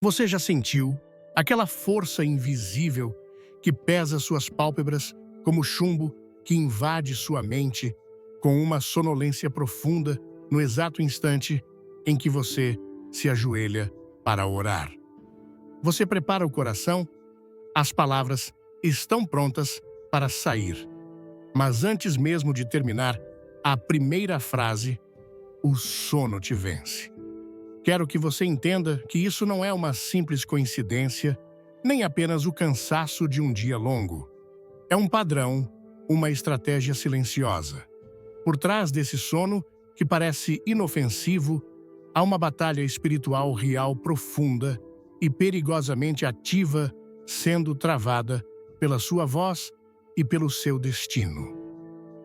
Você já sentiu aquela força invisível que pesa suas pálpebras como chumbo que invade sua mente com uma sonolência profunda no exato instante em que você se ajoelha para orar? Você prepara o coração, as palavras estão prontas para sair. Mas antes mesmo de terminar a primeira frase, o sono te vence. Quero que você entenda que isso não é uma simples coincidência, nem apenas o cansaço de um dia longo. É um padrão, uma estratégia silenciosa. Por trás desse sono, que parece inofensivo, há uma batalha espiritual real profunda e perigosamente ativa sendo travada pela sua voz e pelo seu destino.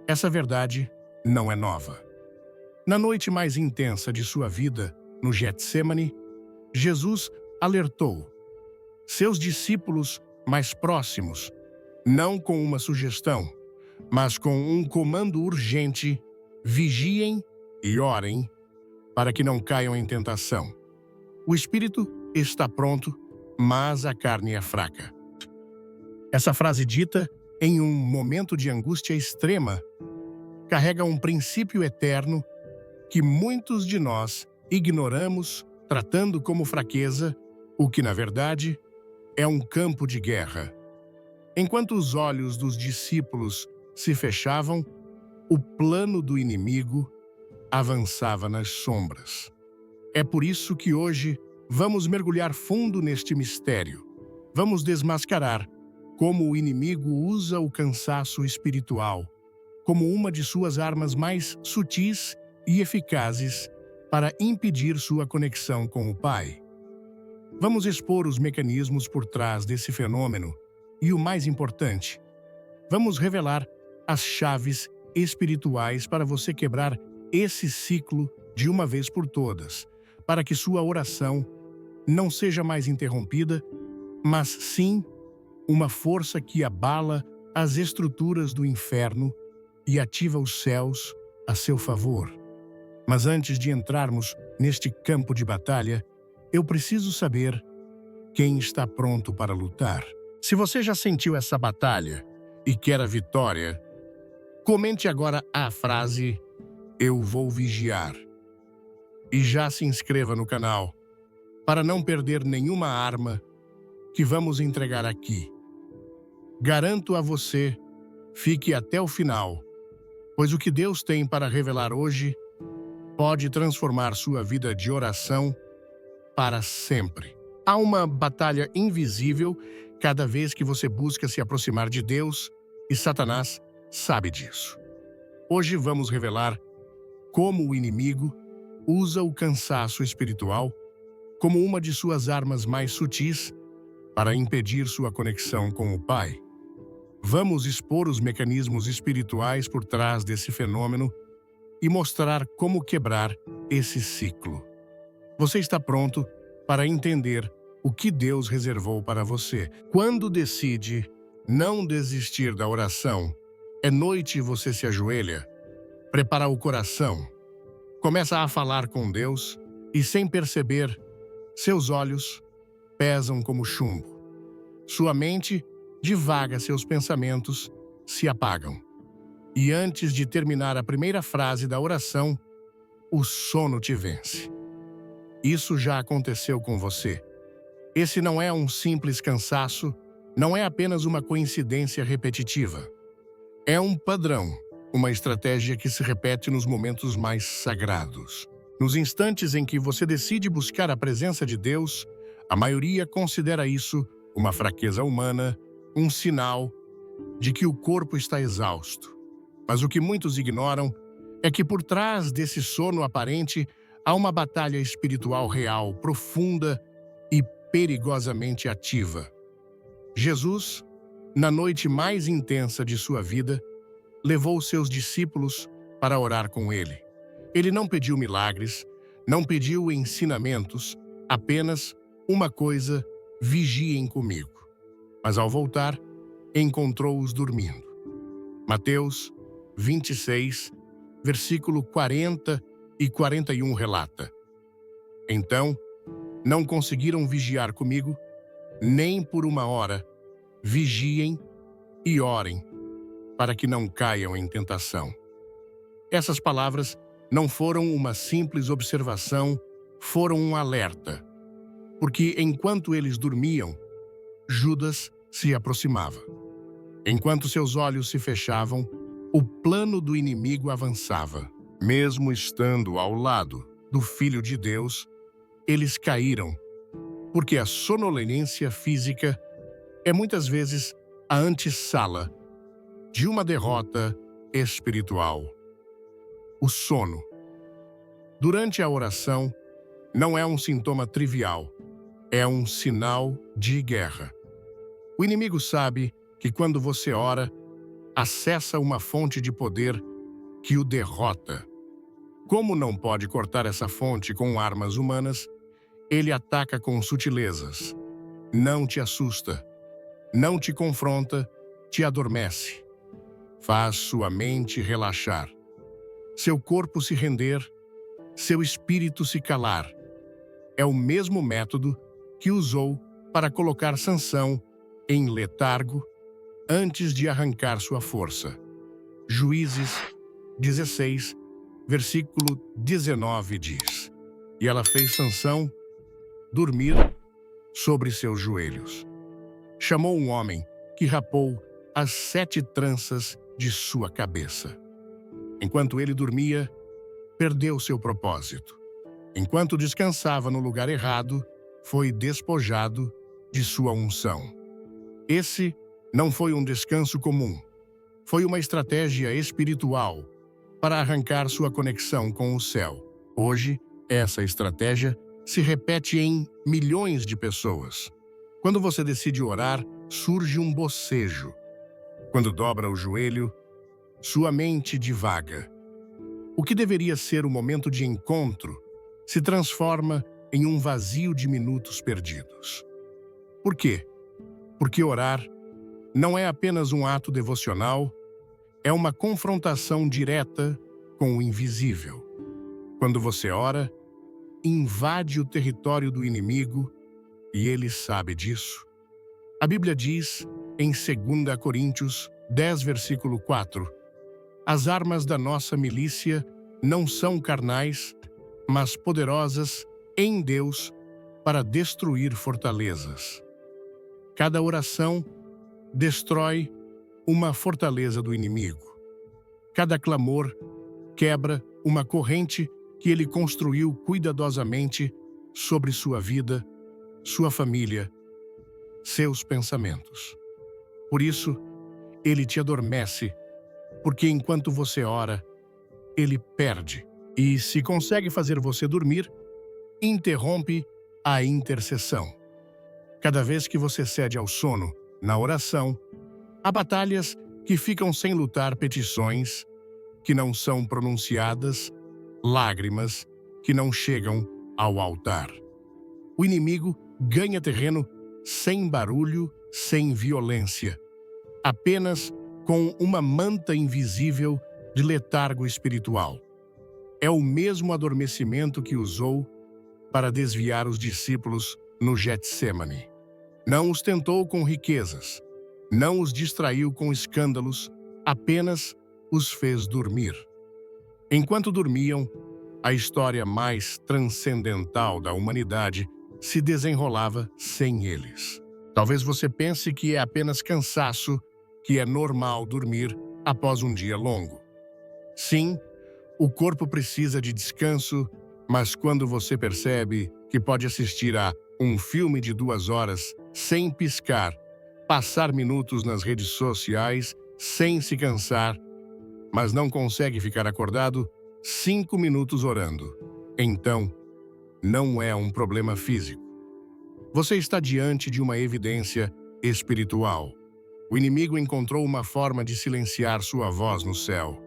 Essa verdade não é nova. Na noite mais intensa de sua vida, no Getsemane, Jesus alertou seus discípulos mais próximos, não com uma sugestão, mas com um comando urgente: vigiem e orem para que não caiam em tentação. O espírito está pronto, mas a carne é fraca. Essa frase dita em um momento de angústia extrema carrega um princípio eterno que muitos de nós ignoramos, tratando como fraqueza, o que, na verdade, é um campo de guerra. Enquanto os olhos dos discípulos se fechavam, o plano do inimigo avançava nas sombras. É por isso que hoje vamos mergulhar fundo neste mistério. Vamos desmascarar como o inimigo usa o cansaço espiritual como uma de suas armas mais sutis e eficazes para impedir sua conexão com o Pai. Vamos expor os mecanismos por trás desse fenômeno e, o mais importante, vamos revelar as chaves espirituais para você quebrar esse ciclo de uma vez por todas, para que sua oração não seja mais interrompida, mas sim uma força que abala as estruturas do inferno e ativa os céus a seu favor. Mas antes de entrarmos neste campo de batalha, eu preciso saber quem está pronto para lutar. Se você já sentiu essa batalha e quer a vitória, comente agora a frase "Eu vou vigiar" e já se inscreva no canal para não perder nenhuma arma que vamos entregar aqui. Garanto a você, fique até o final, pois o que Deus tem para revelar hoje pode transformar sua vida de oração para sempre. Há uma batalha invisível cada vez que você busca se aproximar de Deus, e Satanás sabe disso. Hoje vamos revelar como o inimigo usa o cansaço espiritual como uma de suas armas mais sutis para impedir sua conexão com o Pai. Vamos expor os mecanismos espirituais por trás desse fenômeno e mostrar como quebrar esse ciclo. Você está pronto para entender o que Deus reservou para você. Quando decide não desistir da oração, é noite e você se ajoelha, prepara o coração, começa a falar com Deus e, sem perceber, seus olhos pesam como chumbo. Sua mente divaga, seus pensamentos se apagam. E antes de terminar a primeira frase da oração, o sono te vence. Isso já aconteceu com você. Esse não é um simples cansaço, não é apenas uma coincidência repetitiva. É um padrão, uma estratégia que se repete nos momentos mais sagrados. Nos instantes em que você decide buscar a presença de Deus, a maioria considera isso uma fraqueza humana, um sinal de que o corpo está exausto. Mas o que muitos ignoram é que por trás desse sono aparente há uma batalha espiritual real, profunda e perigosamente ativa. Jesus, na noite mais intensa de sua vida, levou seus discípulos para orar com ele. Ele não pediu milagres, não pediu ensinamentos, apenas uma coisa: vigiem comigo. Mas ao voltar, encontrou-os dormindo. Mateus 26, versículo 40 e 41 relata: Então, Não conseguiram vigiar comigo, nem por uma hora. Vigiem e orem, para que não caiam em tentação. Essas palavras não foram uma simples observação, foram um alerta. Porque enquanto eles dormiam, Judas se aproximava. Enquanto seus olhos se fechavam, o plano do inimigo avançava. Mesmo estando ao lado do Filho de Deus, eles caíram, porque a sonolência física é muitas vezes a antessala de uma derrota espiritual. O sono, durante a oração, não é um sintoma trivial, é um sinal de guerra. O inimigo sabe que quando você ora, acessa uma fonte de poder que o derrota. Como não pode cortar essa fonte com armas humanas, ele ataca com sutilezas. Não te assusta, não te confronta, te adormece. Faz sua mente relaxar, seu corpo se render, seu espírito se calar. É o mesmo método que usou para colocar Sansão em letargo antes de arrancar sua força. Juízes 16, versículo 19 diz: E ela fez Sansão dormir sobre seus joelhos. Chamou um homem que rapou as 7 tranças de sua cabeça. Enquanto ele dormia, perdeu seu propósito. Enquanto descansava no lugar errado, foi despojado de sua unção. Esse não foi um descanso comum. Foi uma estratégia espiritual para arrancar sua conexão com o céu. Hoje, essa estratégia se repete em milhões de pessoas. Quando você decide orar, surge um bocejo. Quando dobra o joelho, sua mente divaga. O que deveria ser um momento de encontro se transforma em um vazio de minutos perdidos. Por quê? Porque orar não é apenas um ato devocional, é uma confrontação direta com o invisível. Quando você ora, invade o território do inimigo e ele sabe disso. A Bíblia diz, em 2 Coríntios 10, versículo 4, as armas da nossa milícia não são carnais, mas poderosas em Deus para destruir fortalezas. Cada oração destrói uma fortaleza do inimigo. Cada clamor quebra uma corrente que ele construiu cuidadosamente sobre sua vida, sua família, seus pensamentos. Por isso, ele te adormece, porque enquanto você ora, ele perde. E se consegue fazer você dormir, interrompe a intercessão. Cada vez que você cede ao sono, na oração, há batalhas que ficam sem lutar, petições que não são pronunciadas, lágrimas que não chegam ao altar. O inimigo ganha terreno sem barulho, sem violência, apenas com uma manta invisível de letargo espiritual. É o mesmo adormecimento que usou para desviar os discípulos no Getsêmani. Não os tentou com riquezas, não os distraiu com escândalos, apenas os fez dormir. Enquanto dormiam, a história mais transcendental da humanidade se desenrolava sem eles. Talvez você pense que é apenas cansaço, que é normal dormir após um dia longo. Sim, o corpo precisa de descanso, mas quando você percebe que pode assistir a um filme de 2 horas sem piscar, passar minutos nas redes sociais sem se cansar, mas não consegue ficar acordado 5 minutos orando, então não é um problema físico. Você está diante de uma evidência espiritual. O inimigo encontrou uma forma de silenciar sua voz no céu.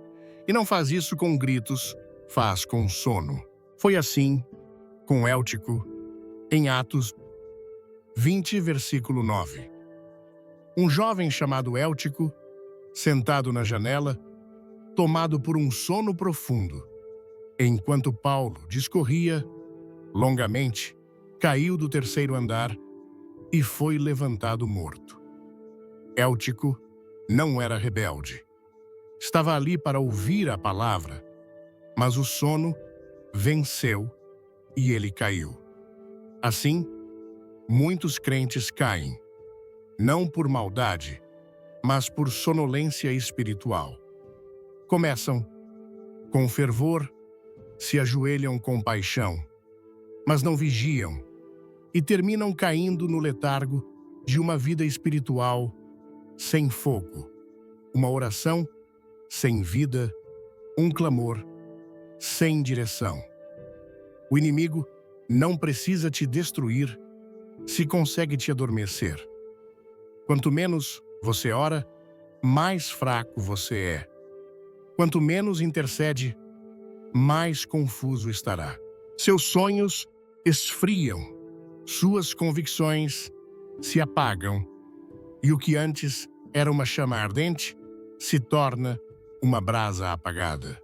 E não faz isso com gritos, faz com sono. Foi assim com Éltico, em Atos 20, versículo 9. Um jovem chamado Éltico, sentado na janela, tomado por um sono profundo, enquanto Paulo discorria longamente, caiu do terceiro andar e foi levantado morto. Éltico não era rebelde. Estava ali para ouvir a palavra, mas o sono venceu e ele caiu. Assim, muitos crentes caem, não por maldade, mas por sonolência espiritual. Começam com fervor, se ajoelham com paixão, mas não vigiam, e terminam caindo no letargo de uma vida espiritual sem fogo, uma oração sem vida, um clamor sem direção. O inimigo não precisa te destruir se consegue te adormecer. Quanto menos você ora, mais fraco você é. Quanto menos intercede, mais confuso estará. Seus sonhos esfriam, suas convicções se apagam, e o que antes era uma chama ardente se torna uma brasa apagada.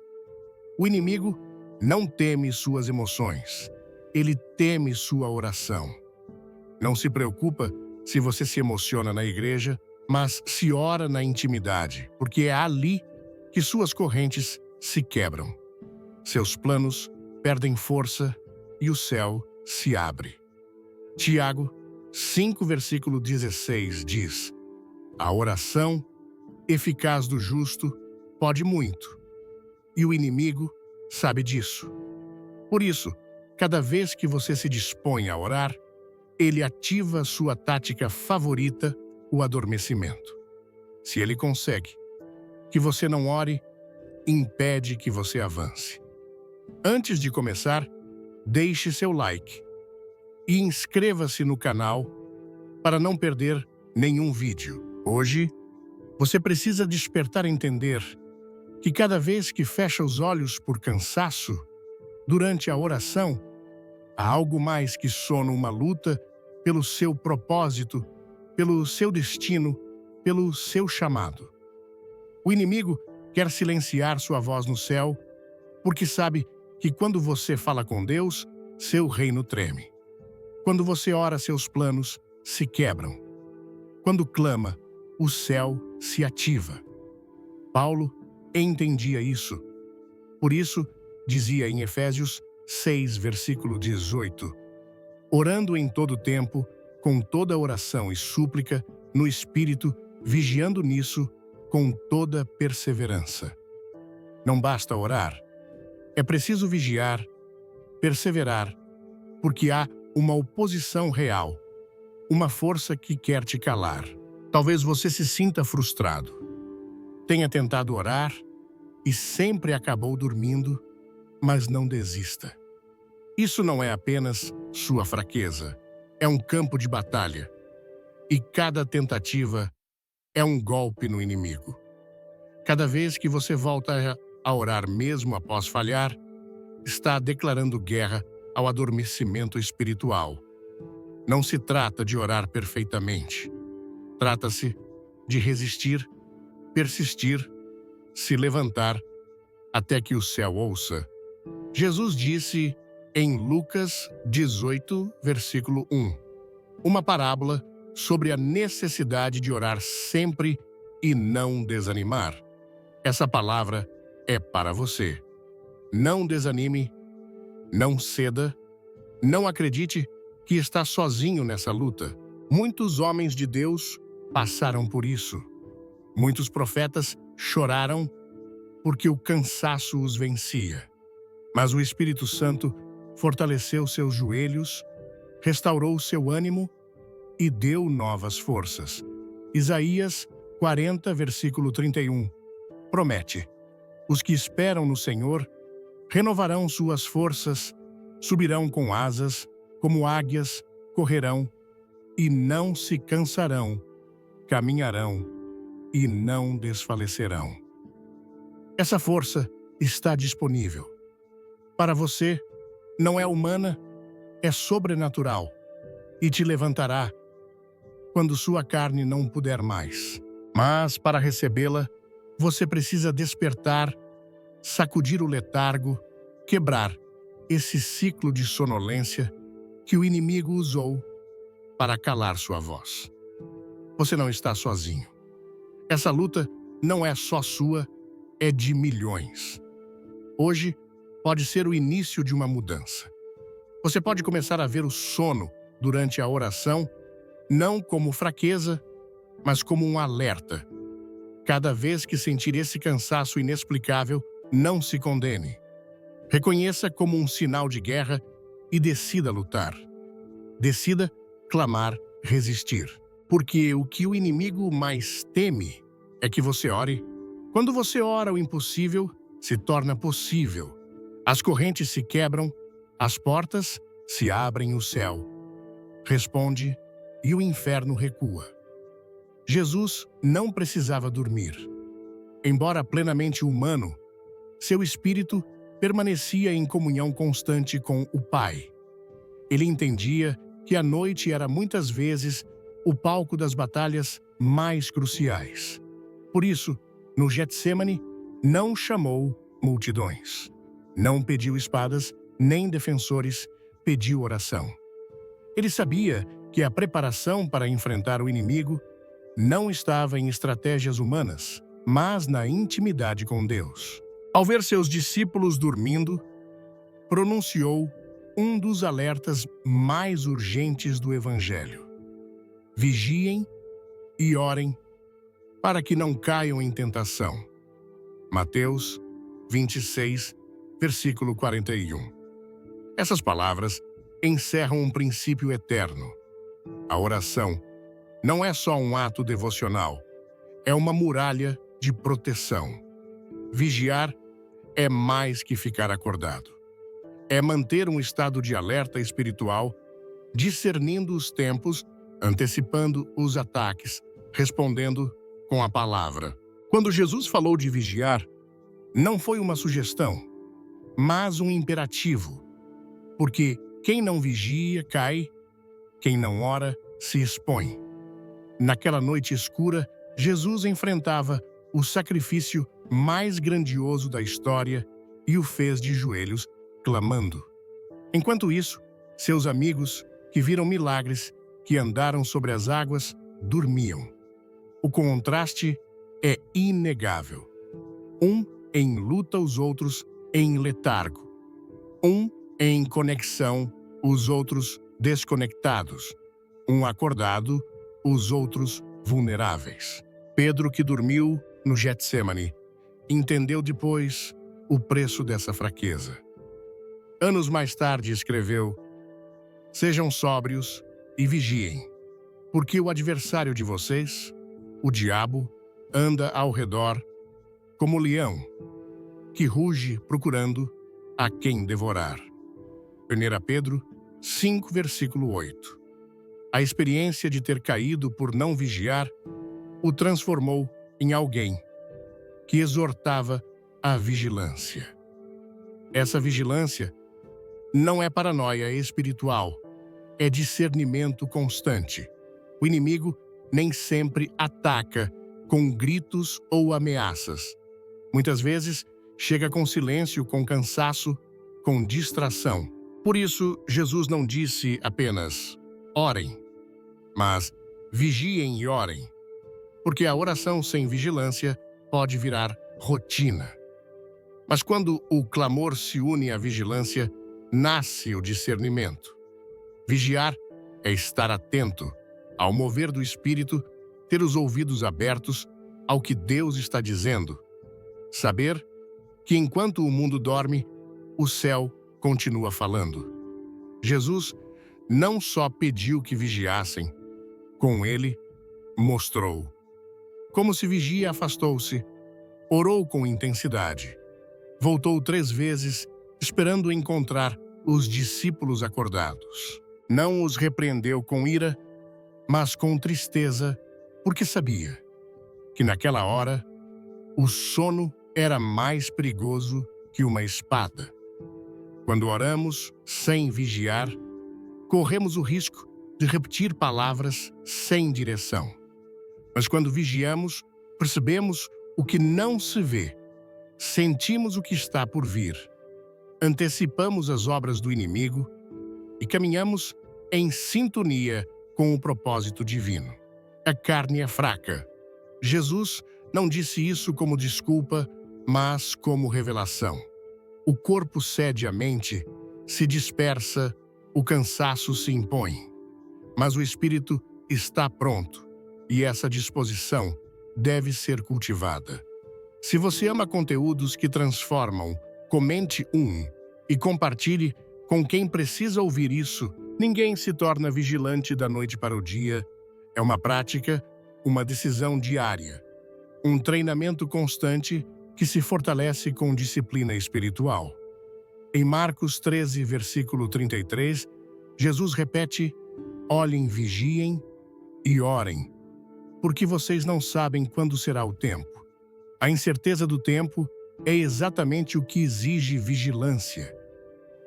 O inimigo não teme suas emoções, ele teme sua oração. Não se preocupa se você se emociona na igreja, mas se ora na intimidade, porque é ali que suas correntes se quebram. Seus planos perdem força e o céu se abre. Tiago 5, versículo 16 diz: a oração eficaz do justo pode muito, e o inimigo sabe disso. Por isso, cada vez que você se dispõe a orar, ele ativa sua tática favorita, o adormecimento. Se ele consegue que você não ore, impede que você avance. Antes de começar, deixe seu like e inscreva-se no canal para não perder nenhum vídeo. Hoje, você precisa despertar a entender que cada vez que fecha os olhos por cansaço, durante a oração, há algo mais que sono, uma luta pelo seu propósito, pelo seu destino, pelo seu chamado. O inimigo quer silenciar sua voz no céu, porque sabe que quando você fala com Deus, seu reino treme. Quando você ora, seus planos se quebram. Quando clama, o céu se ativa. Paulo entendia isso. Por isso, dizia em Efésios 6, versículo 18, orando em todo tempo, com toda oração e súplica, no Espírito, vigiando nisso, com toda perseverança. Não basta orar, é preciso vigiar, perseverar, porque há uma oposição real, uma força que quer te calar. Talvez você se sinta frustrado. Tenha tentado orar e sempre acabou dormindo, mas não desista. Isso não é apenas sua fraqueza, é um campo de batalha. E cada tentativa é um golpe no inimigo. Cada vez que você volta a orar mesmo após falhar, está declarando guerra ao adormecimento espiritual. Não se trata de orar perfeitamente. Trata-se de resistir, persistir, se levantar, até que o céu ouça. Jesus disse em Lucas 18, versículo 1, uma parábola sobre a necessidade de orar sempre e não desanimar. Essa palavra é para você. Não desanime, não ceda, não acredite que está sozinho nessa luta. Muitos homens de Deus passaram por isso. Muitos profetas choraram porque o cansaço os vencia. Mas o Espírito Santo fortaleceu seus joelhos, restaurou seu ânimo e deu novas forças. Isaías 40, versículo 31, promete: os que esperam no Senhor renovarão suas forças, subirão com asas, como águias, correrão e não se cansarão, caminharão e não desfalecerão. Essa força está disponível. Para você, não é humana, é sobrenatural e te levantará quando sua carne não puder mais. Mas, para recebê-la, você precisa despertar, sacudir o letargo, quebrar esse ciclo de sonolência que o inimigo usou para calar sua voz. Você não está sozinho. Essa luta não é só sua, é de milhões. Hoje pode ser o início de uma mudança. Você pode começar a ver o sono durante a oração, não como fraqueza, mas como um alerta. Cada vez que sentir esse cansaço inexplicável, não se condene. Reconheça como um sinal de guerra e decida lutar. Decida clamar, resistir. Porque o que o inimigo mais teme é que você ore. Quando você ora, o impossível se torna possível. As correntes se quebram, as portas se abrem, o céu responde e o inferno recua. Jesus não precisava dormir. Embora plenamente humano, seu espírito permanecia em comunhão constante com o Pai. Ele entendia que a noite era muitas vezes o palco das batalhas mais cruciais. Por isso, no Getsemane, não chamou multidões. Não pediu espadas, nem defensores, pediu oração. Ele sabia que a preparação para enfrentar o inimigo não estava em estratégias humanas, mas na intimidade com Deus. Ao ver seus discípulos dormindo, pronunciou um dos alertas mais urgentes do Evangelho. Vigiem e orem para que não caiam em tentação. Mateus 26, versículo 41. Essas palavras encerram um princípio eterno. A oração não é só um ato devocional, é uma muralha de proteção. Vigiar é mais que ficar acordado. É manter um estado de alerta espiritual, discernindo os tempos, antecipando os ataques, respondendo com a palavra. Quando Jesus falou de vigiar, não foi uma sugestão, mas um imperativo. Porque quem não vigia cai, quem não ora se expõe. Naquela noite escura, Jesus enfrentava o sacrifício mais grandioso da história e o fez de joelhos, clamando. Enquanto isso, seus amigos, que viram milagres, que andaram sobre as águas, dormiam. O contraste é inegável. Um em luta, os outros em letargo. Um em conexão, os outros desconectados. Um acordado, os outros vulneráveis. Pedro, que dormiu no Getsemane, entendeu depois o preço dessa fraqueza. Anos mais tarde escreveu: sejam sóbrios e vigiem, porque o adversário de vocês, o diabo, anda ao redor como leão, que ruge procurando a quem devorar. 1 Pedro 5, versículo 8. A experiência de ter caído por não vigiar o transformou em alguém que exortava a vigilância. Essa vigilância não é paranoia espiritual, é discernimento constante. O inimigo nem sempre ataca com gritos ou ameaças. Muitas vezes chega com silêncio, com cansaço, com distração. Por isso, Jesus não disse apenas orem, mas vigiem e orem, porque a oração sem vigilância pode virar rotina. Mas quando o clamor se une à vigilância, nasce o discernimento. Vigiar é estar atento ao mover do Espírito, ter os ouvidos abertos ao que Deus está dizendo. Saber que enquanto o mundo dorme, o céu continua falando. Jesus não só pediu que vigiassem, com ele mostrou. Como se vigia, afastou-se, orou com intensidade. Voltou 3 vezes, esperando encontrar os discípulos acordados. Não os repreendeu com ira, mas com tristeza, porque sabia que naquela hora o sono era mais perigoso que uma espada. Quando oramos sem vigiar, corremos o risco de repetir palavras sem direção. Mas quando vigiamos, percebemos o que não se vê, sentimos o que está por vir, antecipamos as obras do inimigo e caminhamos em sintonia com o propósito divino. A carne é fraca. Jesus não disse isso como desculpa, mas como revelação. O corpo cede à mente, se dispersa, o cansaço se impõe. Mas o espírito está pronto, e essa disposição deve ser cultivada. Se você ama conteúdos que transformam, comente e compartilhe com quem precisa ouvir isso. Ninguém se torna vigilante da noite para o dia. É uma prática, uma decisão diária, um treinamento constante que se fortalece com disciplina espiritual. Em Marcos 13, versículo 33, Jesus repete: olhem, vigiem e orem, porque vocês não sabem quando será o tempo. A incerteza do tempo é exatamente o que exige vigilância,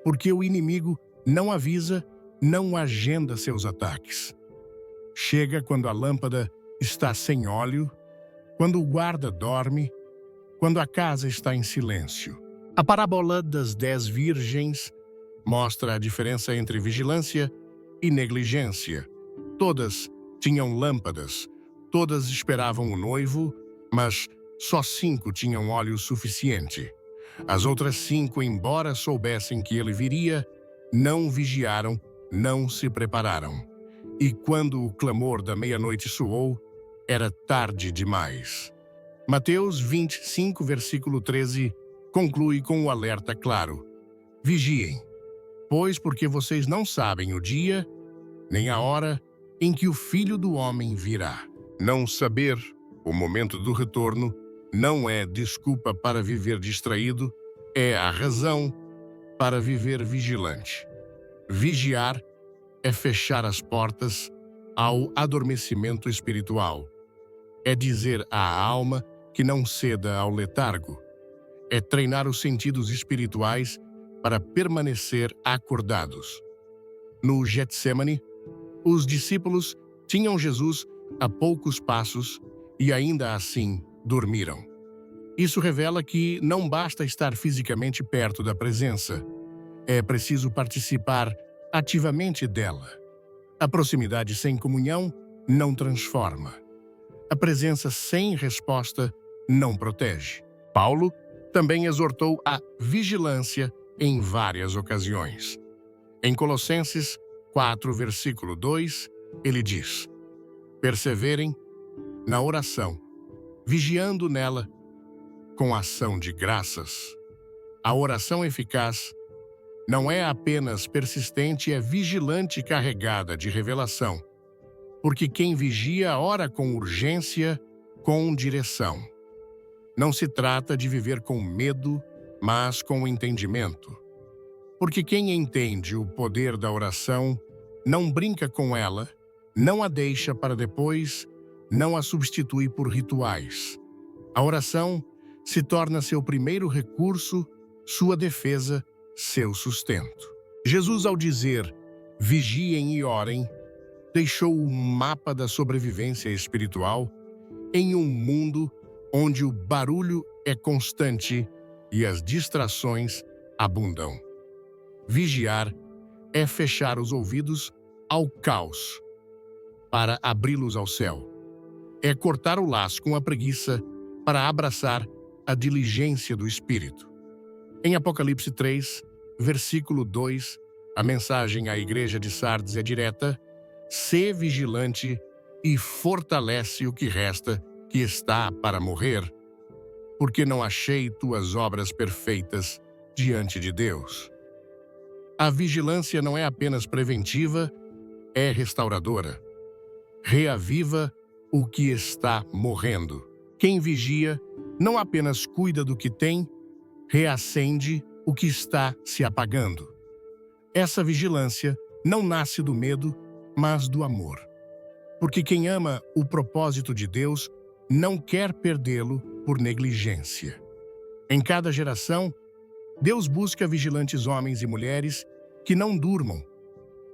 porque o inimigo não avisa, não agenda seus ataques. Chega quando a lâmpada está sem óleo, quando o guarda dorme, quando a casa está em silêncio. A parábola das 10 virgens mostra a diferença entre vigilância e negligência. Todas tinham lâmpadas, todas esperavam o noivo, mas só 5 tinham óleo suficiente. As outras 5, embora soubessem que ele viria, não vigiaram, não se prepararam. E quando o clamor da meia-noite soou, era tarde demais. Mateus 25, versículo 13, conclui com o alerta claro: vigiem, pois porque vocês não sabem o dia, nem a hora em que o Filho do Homem virá. Não saber o momento do retorno não é desculpa para viver distraído, é a razão para viver vigilante. Vigiar é fechar as portas ao adormecimento espiritual. É dizer à alma que não ceda ao letargo. É treinar os sentidos espirituais para permanecer acordados. No Getsemane, os discípulos tinham Jesus a poucos passos e ainda assim dormiram. Isso revela que não basta estar fisicamente perto da presença. É preciso participar ativamente dela. A proximidade sem comunhão não transforma. A presença sem resposta não protege. Paulo também exortou a vigilância em várias ocasiões. Em Colossenses 4, versículo 2, ele diz: perseverem na oração, vigiando nela com ação de graças. A oração eficaz não é apenas persistente, é vigilante e carregada de revelação, porque quem vigia ora com urgência, com direção. Não se trata de viver com medo, mas com entendimento. Porque quem entende o poder da oração não brinca com ela, não a deixa para depois, não a substitui por rituais. A oração se torna seu primeiro recurso, sua defesa, seu sustento. Jesus, ao dizer vigiem e orem, deixou o mapa da sobrevivência espiritual em um mundo onde o barulho é constante e as distrações abundam. Vigiar é fechar os ouvidos ao caos para abri-los ao céu. É cortar o laço com a preguiça para abraçar a diligência do Espírito. Em Apocalipse 3, versículo 2, a mensagem à igreja de Sardes é direta: sê vigilante e fortalece o que resta que está para morrer, porque não achei tuas obras perfeitas diante de Deus. A vigilância não é apenas preventiva, é restauradora. Reaviva o que está morrendo. Quem vigia não apenas cuida do que tem, reacende o que está se apagando. Essa vigilância não nasce do medo, mas do amor. Porque quem ama o propósito de Deus não quer perdê-lo por negligência. Em cada geração, Deus busca vigilantes homens e mulheres que não durmam,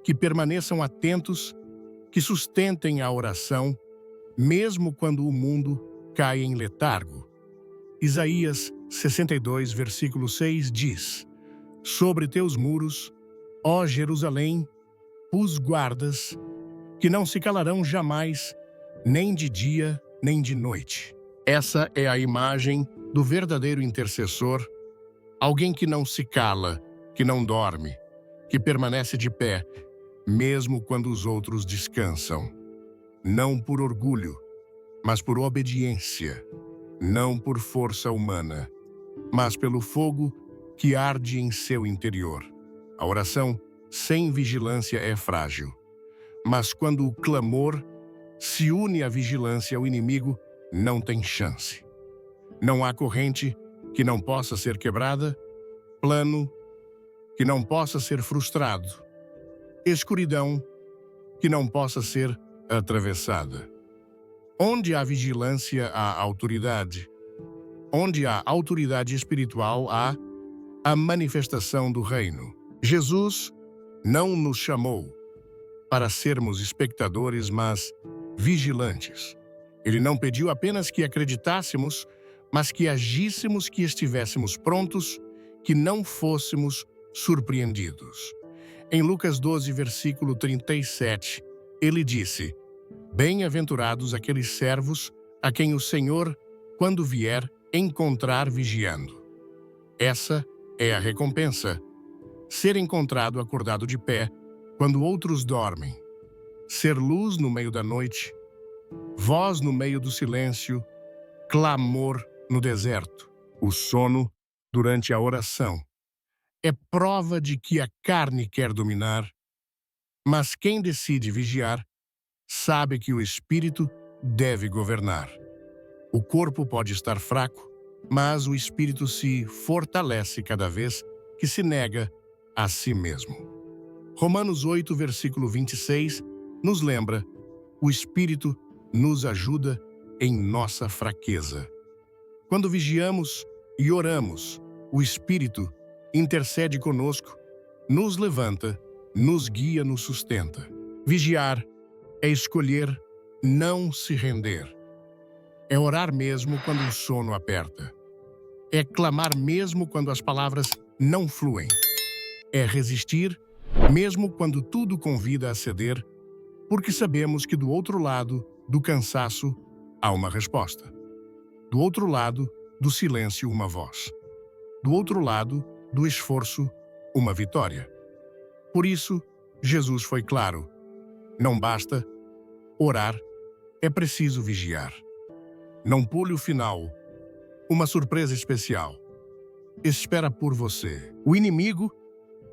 que permaneçam atentos, que sustentem a oração, mesmo quando o mundo cai em letargo. Isaías 62, versículo 6 diz: sobre teus muros, ó Jerusalém, pus guardas que não se calarão jamais, nem de dia, nem de noite. Essa é a imagem do verdadeiro intercessor, alguém que não se cala, que não dorme, que permanece de pé, mesmo quando os outros descansam. Não por orgulho, mas por obediência. Não por força humana, mas pelo fogo que arde em seu interior. A oração sem vigilância é frágil, mas quando o clamor se une à vigilância, o inimigo não tem chance. Não há corrente que não possa ser quebrada, plano que não possa ser frustrado, escuridão que não possa ser atravessada. Onde há vigilância, há autoridade. Onde há autoridade espiritual, há a manifestação do reino. Jesus não nos chamou para sermos espectadores, mas vigilantes. Ele não pediu apenas que acreditássemos, mas que agíssemos, que estivéssemos prontos, que não fôssemos surpreendidos. Em Lucas 12, versículo 37, ele disse: Bem-aventurados aqueles servos a quem o Senhor, quando vier, encontrar vigiando. Essa é a recompensa. Ser encontrado acordado de pé, quando outros dormem. Ser luz no meio da noite, voz no meio do silêncio, clamor no deserto. O sono durante a oração é prova de que a carne quer dominar, mas quem decide vigiar sabe que o espírito deve governar. O corpo pode estar fraco, mas o espírito se fortalece cada vez que se nega a si mesmo. Romanos 8, versículo 26, nos lembra: o espírito nos ajuda em nossa fraqueza. Quando vigiamos e oramos, o espírito intercede conosco, nos levanta, nos guia, nos sustenta. Vigiar é escolher não se render. É orar mesmo quando o sono aperta. É clamar mesmo quando as palavras não fluem. É resistir mesmo quando tudo convida a ceder, porque sabemos que do outro lado do cansaço há uma resposta. Do outro lado do silêncio, uma voz. Do outro lado do esforço, uma vitória. Por isso, Jesus foi claro: não basta orar, é preciso vigiar. Não pule o final. Uma surpresa especial espera por você. O inimigo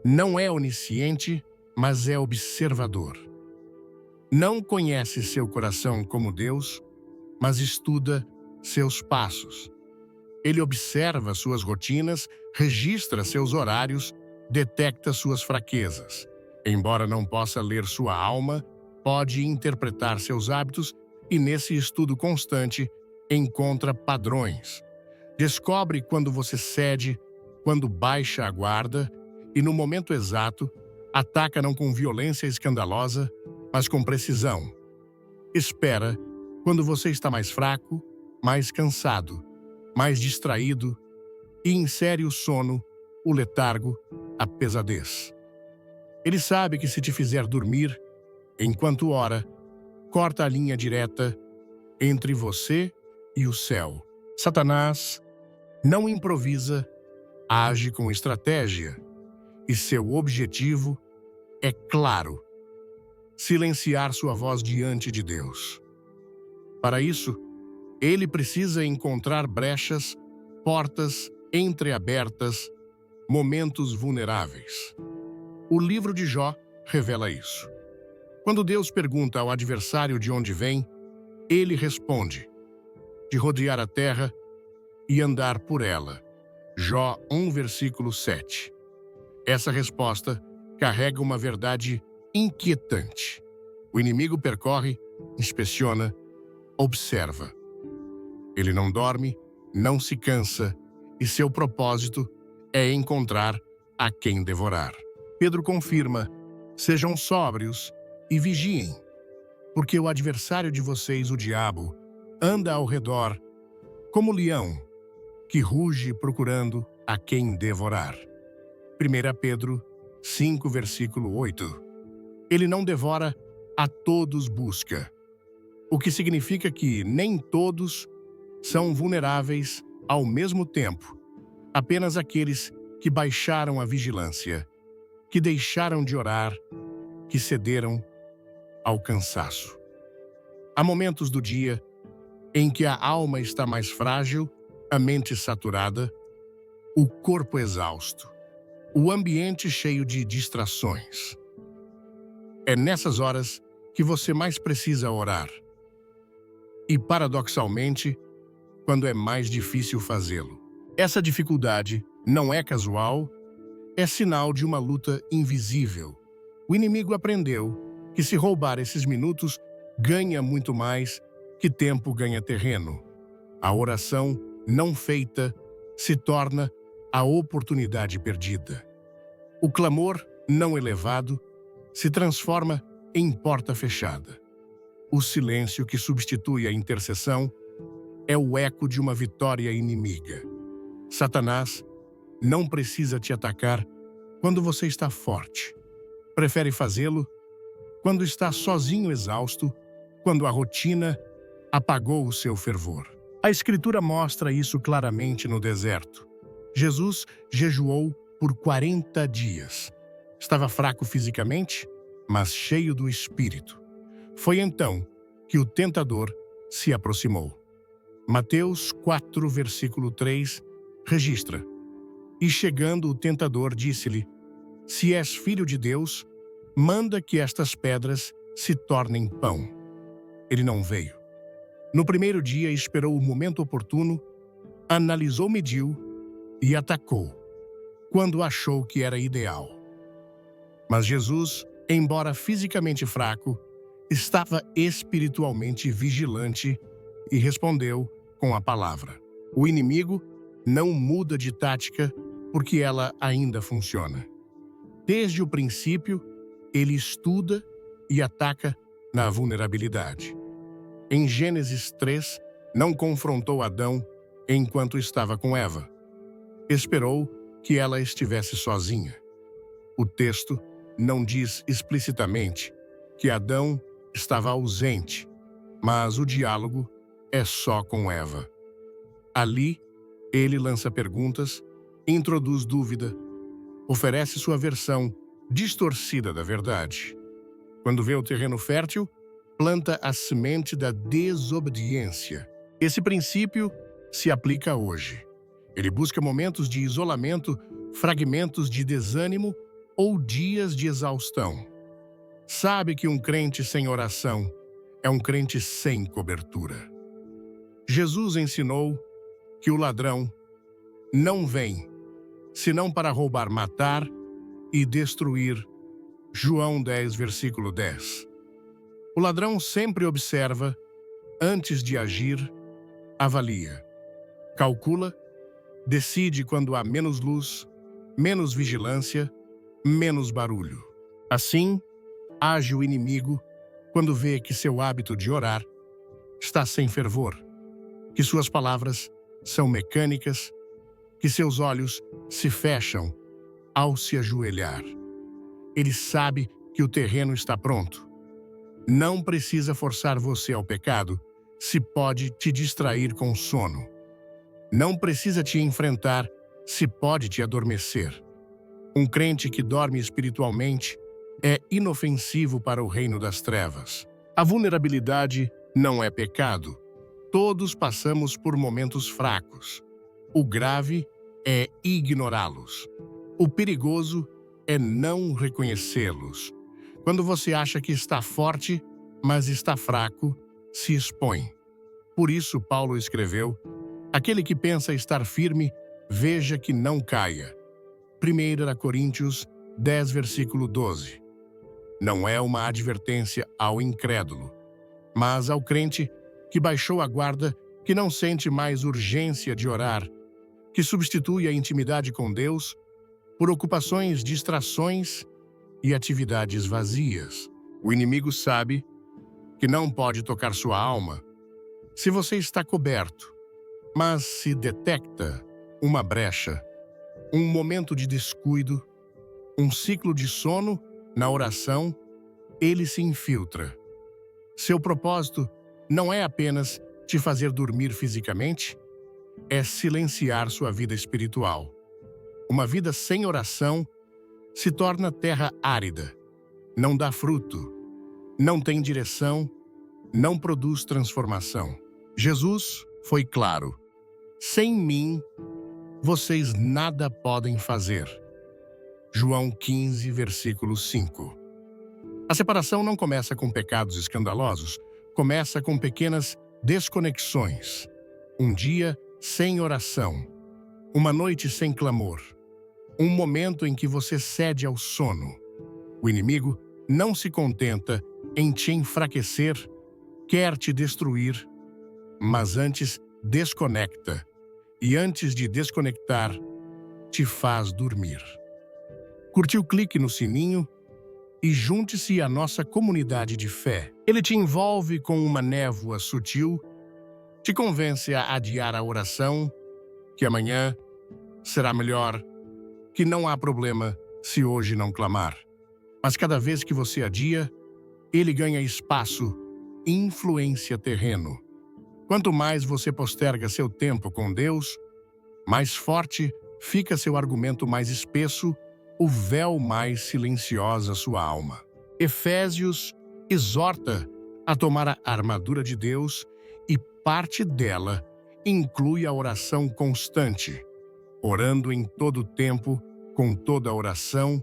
não é onisciente, mas é observador. Não conhece seu coração como Deus, mas estuda seus passos. Ele observa suas rotinas, registra seus horários, detecta suas fraquezas. Embora não possa ler sua alma, pode interpretar seus hábitos e, nesse estudo constante, encontra padrões. Descobre quando você cede, quando baixa a guarda e, no momento exato, ataca não com violência escandalosa, mas com precisão. Espera quando você está mais fraco, mais cansado, mais distraído e insere o sono, o letargo, a pesadez. Ele sabe que se te fizer dormir, enquanto ora, corta a linha direta entre você e o céu. Satanás não improvisa, age com estratégia, e seu objetivo é claro: silenciar sua voz diante de Deus. Para isso, ele precisa encontrar brechas, portas entreabertas, momentos vulneráveis. O livro de Jó revela isso. Quando Deus pergunta ao adversário de onde vem, ele responde: de rodear a terra e andar por ela. Jó 1, versículo 7. Essa resposta carrega uma verdade inquietante. O inimigo percorre, inspeciona, observa. Ele não dorme, não se cansa, e seu propósito é encontrar a quem devorar. Pedro confirma: sejam sóbrios e vigiem, porque o adversário de vocês, o diabo, anda ao redor como leão que ruge procurando a quem devorar. 1 Pedro 5, versículo 8. Ele não devora, a todos busca. O que significa que nem todos são vulneráveis ao mesmo tempo. Apenas aqueles que baixaram a vigilância, que deixaram de orar, que cederam ao cansaço. Há momentos do dia em que a alma está mais frágil, a mente saturada, o corpo exausto, o ambiente cheio de distrações. É nessas horas que você mais precisa orar. E, paradoxalmente, quando é mais difícil fazê-lo. Essa dificuldade não é casual, é sinal de uma luta invisível. O inimigo aprendeu que se roubar esses minutos, ganha muito mais que tempo ganha terreno. A oração não feita se torna a oportunidade perdida. O clamor não elevado se transforma em porta fechada. O silêncio que substitui a intercessão é o eco de uma vitória inimiga. Satanás não precisa te atacar quando você está forte. Prefere fazê-lo quando está sozinho exausto, quando a rotina apagou o seu fervor. A Escritura mostra isso claramente no deserto. Jesus jejuou por 40 dias. Estava fraco fisicamente, mas cheio do Espírito. Foi então que o tentador se aproximou. Mateus 4, versículo 3, registra: E chegando o tentador disse-lhe: Se és filho de Deus, manda que estas pedras se tornem pão. Ele não veio. No primeiro dia esperou o momento oportuno, analisou, mediu e atacou, quando achou que era ideal. Mas Jesus, embora fisicamente fraco, estava espiritualmente vigilante e respondeu com a palavra. O inimigo não muda de tática porque ela ainda funciona. Desde o princípio, ele estuda e ataca na vulnerabilidade. Em Gênesis 3, não confrontou Adão enquanto estava com Eva. Esperou que ela estivesse sozinha. O texto não diz explicitamente que Adão estava ausente, mas o diálogo é só com Eva. Ali, ele lança perguntas, introduz dúvida, oferece sua versão distorcida da verdade. Quando vê o terreno fértil, planta a semente da desobediência. Esse princípio se aplica hoje. Ele busca momentos de isolamento, fragmentos de desânimo ou dias de exaustão. Sabe que um crente sem oração é um crente sem cobertura. Jesus ensinou que o ladrão não vem senão para roubar, matar e destruir. João 10, versículo 10. O ladrão sempre observa, antes de agir, avalia, calcula, decide quando há menos luz, menos vigilância, menos barulho. Assim, age o inimigo quando vê que seu hábito de orar está sem fervor, que suas palavras são mecânicas, que seus olhos se fecham ao se ajoelhar. Ele sabe que o terreno está pronto. Não precisa forçar você ao pecado, se pode te distrair com sono. Não precisa te enfrentar, se pode te adormecer. Um crente que dorme espiritualmente é inofensivo para o reino das trevas. A vulnerabilidade não é pecado. Todos passamos por momentos fracos. O grave é ignorá-los. O perigoso é não reconhecê-los. Quando você acha que está forte, mas está fraco, se expõe. Por isso Paulo escreveu: aquele que pensa estar firme, veja que não caia. 1 Coríntios 10, versículo 12. Não é uma advertência ao incrédulo, mas ao crente que baixou a guarda, que não sente mais urgência de orar, que substitui a intimidade com Deus por ocupações, distrações e atividades vazias. O inimigo sabe que não pode tocar sua alma se você está coberto, mas se detecta uma brecha, um momento de descuido, um ciclo de sono na oração, ele se infiltra. Seu propósito não é apenas te fazer dormir fisicamente, é silenciar sua vida espiritual. Uma vida sem oração se torna terra árida, não dá fruto, não tem direção, não produz transformação. Jesus foi claro: sem mim, vocês nada podem fazer. João 15, versículo 5. A separação não começa com pecados escandalosos, começa com pequenas desconexões. Um dia sem oração, uma noite sem clamor, um momento em que você cede ao sono. O inimigo não se contenta em te enfraquecer, quer te destruir, mas antes desconecta, e antes de desconectar, te faz dormir. Curtiu? Clique no sininho e junte-se à nossa comunidade de fé. Ele te envolve com uma névoa sutil, te convence a adiar a oração, que amanhã será melhor, que não há problema se hoje não clamar. Mas cada vez que você adia, ele ganha espaço, influência, terreno. Quanto mais você posterga seu tempo com Deus, mais forte fica seu argumento, mais espesso o véu, mais silenciosa sua alma. Efésios exorta a tomar a armadura de Deus e parte dela inclui a oração constante, orando em todo o tempo, com toda a oração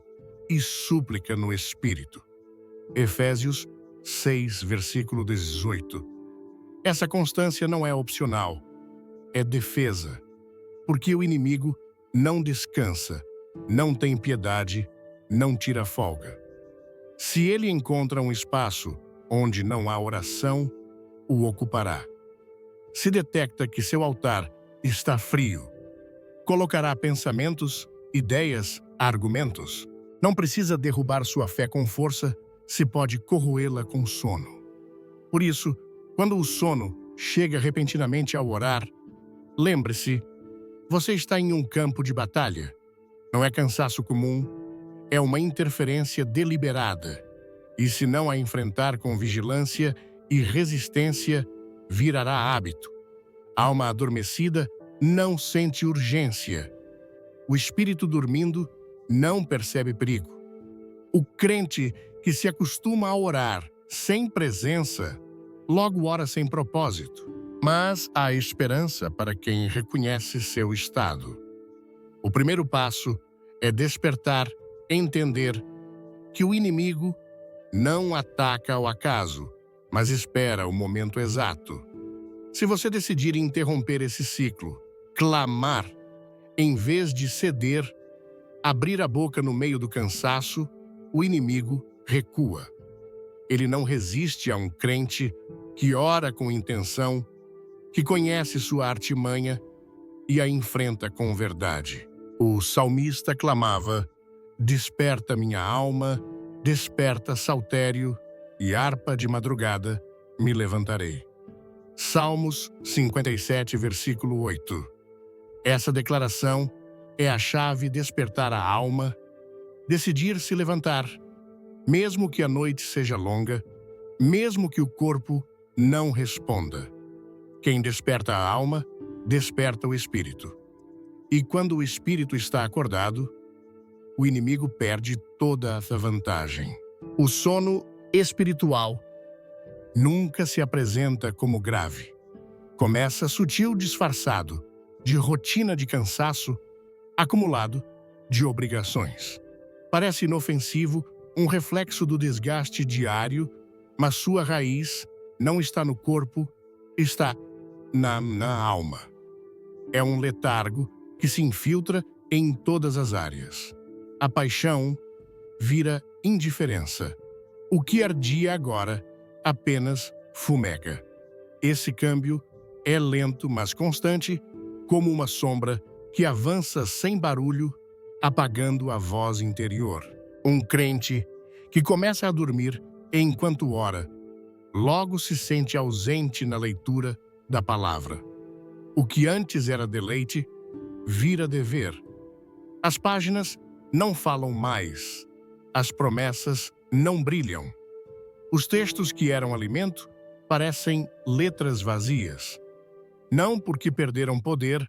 e súplica no Espírito. Efésios 6, versículo 18. Essa constância não é opcional, é defesa, porque o inimigo não descansa, não tem piedade, não tira folga. Se ele encontra um espaço onde não há oração, o ocupará. Se detecta que seu altar está frio, colocará pensamentos, ideias, argumentos. Não precisa derrubar sua fé com força, se pode corroê-la com sono. Por isso, quando o sono chega repentinamente ao orar, lembre-se, você está em um campo de batalha. Não é cansaço comum, é uma interferência deliberada. E se não a enfrentar com vigilância e resistência, virará hábito. Alma adormecida não sente urgência. O espírito dormindo não percebe perigo. O crente que se acostuma a orar sem presença, logo ora sem propósito. Mas há esperança para quem reconhece seu estado. O primeiro passo é despertar, entender que o inimigo não ataca ao acaso, mas espera o momento exato. Se você decidir interromper esse ciclo, clamar, em vez de ceder, abrir a boca no meio do cansaço, o inimigo recua. Ele não resiste a um crente que ora com intenção, que conhece sua artimanha e a enfrenta com verdade. O salmista clamava: desperta minha alma, desperta saltério e harpa de madrugada, me levantarei. Salmos 57, versículo 8. Essa declaração é a chave despertar a alma, decidir se levantar, mesmo que a noite seja longa, mesmo que o corpo não responda. Quem desperta a alma, desperta o espírito. E quando o espírito está acordado, o inimigo perde toda a vantagem. O sono espiritual nunca se apresenta como grave. Começa sutil, disfarçado, de rotina de cansaço, acumulado de obrigações. Parece inofensivo, um reflexo do desgaste diário, mas sua raiz não está no corpo, está na alma. É um letargo que se infiltra em todas as áreas. A paixão vira indiferença. O que ardia agora apenas fumega. Esse câmbio é lento, mas constante, como uma sombra que avança sem barulho, apagando a voz interior. Um crente que começa a dormir enquanto ora, logo se sente ausente na leitura da palavra. O que antes era deleite, vira dever. As páginas não falam mais, as promessas não brilham. Os textos que eram alimento parecem letras vazias, não porque perderam poder,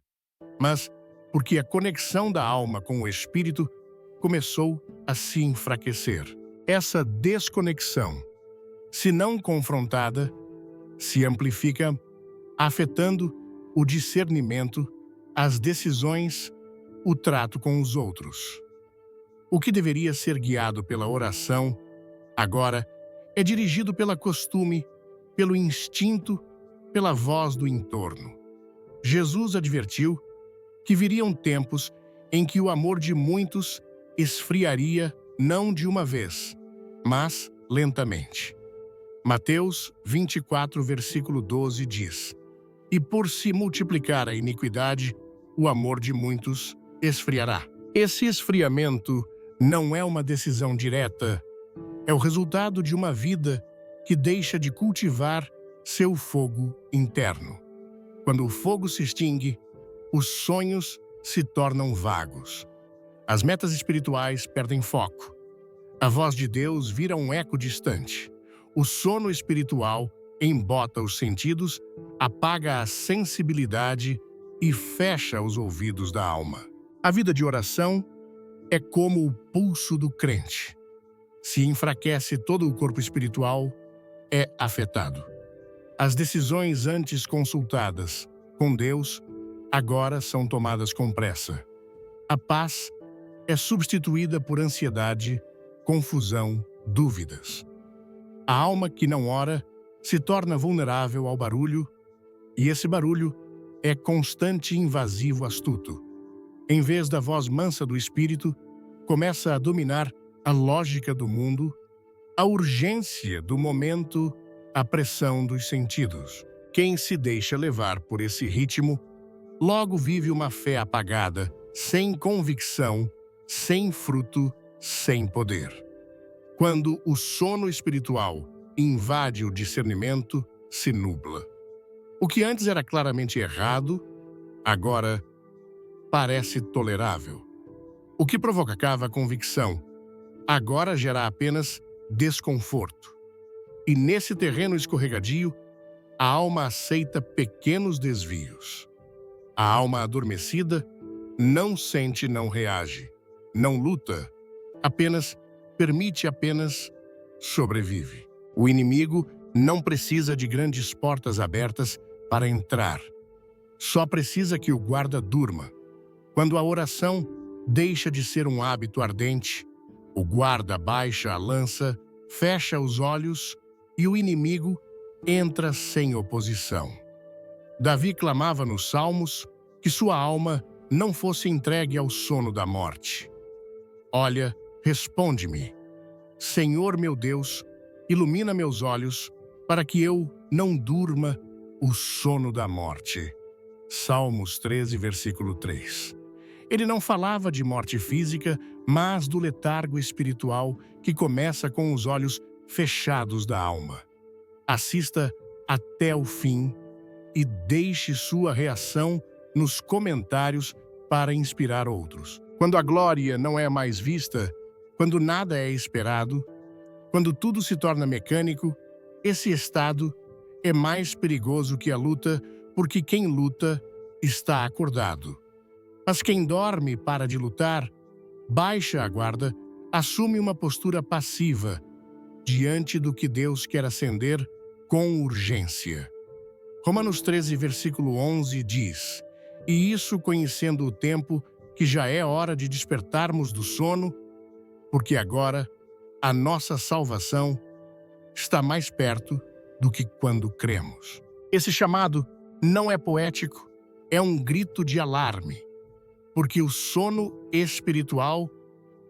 mas porque a conexão da alma com o espírito começou a se enfraquecer. Essa desconexão, se não confrontada, se amplifica, afetando o discernimento, as decisões, o trato com os outros. O que deveria ser guiado pela oração, agora é dirigido pelo costume, pelo instinto, pela voz do entorno. Jesus advertiu que viriam tempos em que o amor de muitos esfriaria não de uma vez, mas lentamente. Mateus 24, versículo 12 diz: "E por se multiplicar a iniquidade, o amor de muitos esfriará." Esse esfriamento não é uma decisão direta, é o resultado de uma vida que deixa de cultivar seu fogo interno. Quando o fogo se extingue, os sonhos se tornam vagos. As metas espirituais perdem foco. A voz de Deus vira um eco distante. O sono espiritual embota os sentidos, apaga a sensibilidade e fecha os ouvidos da alma. A vida de oração é como o pulso do crente. Se enfraquece, todo o corpo espiritual é afetado. As decisões antes consultadas com Deus agora são tomadas com pressa. A paz é substituída por ansiedade, confusão, dúvidas. A alma que não ora se torna vulnerável ao barulho, e esse barulho é constante e invasivo, astuto. Em vez da voz mansa do espírito, começa a dominar a lógica do mundo, a urgência do momento, a pressão dos sentidos. Quem se deixa levar por esse ritmo, logo vive uma fé apagada, sem convicção, sem fruto, sem poder. Quando o sono espiritual invade o discernimento, se nubla. O que antes era claramente errado, agora parece tolerável. O que provocava convicção, agora gera apenas desconforto. E nesse terreno escorregadio, a alma aceita pequenos desvios. A alma adormecida não sente, não reage, não luta, apenas permite, apenas sobrevive. O inimigo não precisa de grandes portas abertas para entrar. Só precisa que o guarda durma. Quando a oração deixa de ser um hábito ardente, o guarda baixa a lança, fecha os olhos e o inimigo entra sem oposição. Davi clamava nos Salmos que sua alma não fosse entregue ao sono da morte. Olha, responde-me, Senhor meu Deus, ilumina meus olhos para que eu não durma o sono da morte. Salmos 13, versículo 3. Ele não falava de morte física, mas do letargo espiritual que começa com os olhos fechados da alma. Assista até o fim e deixe sua reação nos comentários para inspirar outros. Quando a glória não é mais vista, quando nada é esperado, quando tudo se torna mecânico, esse estado é mais perigoso que a luta, porque quem luta está acordado. Mas quem dorme para de lutar, baixa a guarda, assume uma postura passiva diante do que Deus quer acender com urgência. Romanos 13, versículo 11 diz: "E isso conhecendo o tempo, que já é hora de despertarmos do sono, porque agora a nossa salvação está mais perto do que quando cremos." Esse chamado não é poético, é um grito de alarme, porque o sono espiritual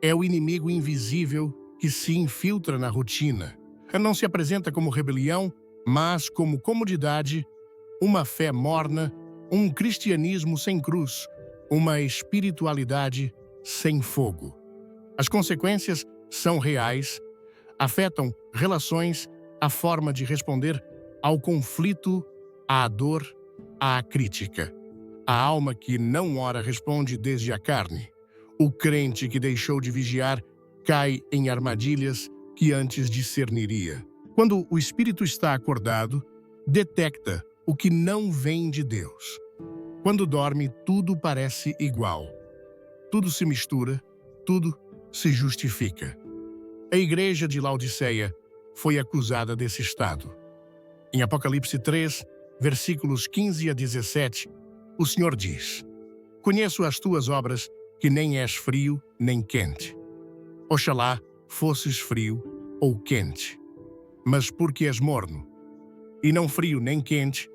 é o inimigo invisível que se infiltra na rotina. Não se apresenta como rebelião, mas como comodidade, uma fé morna, um cristianismo sem cruz, uma espiritualidade sem fogo. As consequências são reais, afetam relações, a forma de responder ao conflito, à dor, à crítica. A alma que não ora responde desde a carne. O crente que deixou de vigiar cai em armadilhas que antes discerniria. Quando o espírito está acordado, detecta o que não vem de Deus. Quando dorme, tudo parece igual. Tudo se mistura, tudo se justifica. A igreja de Laodiceia foi acusada desse estado. Em Apocalipse 3, versículos 15 a 17, o Senhor diz: Conheço as tuas obras, que nem és frio nem quente. Oxalá fosses frio ou quente. Mas porque és morno, e não frio nem quente,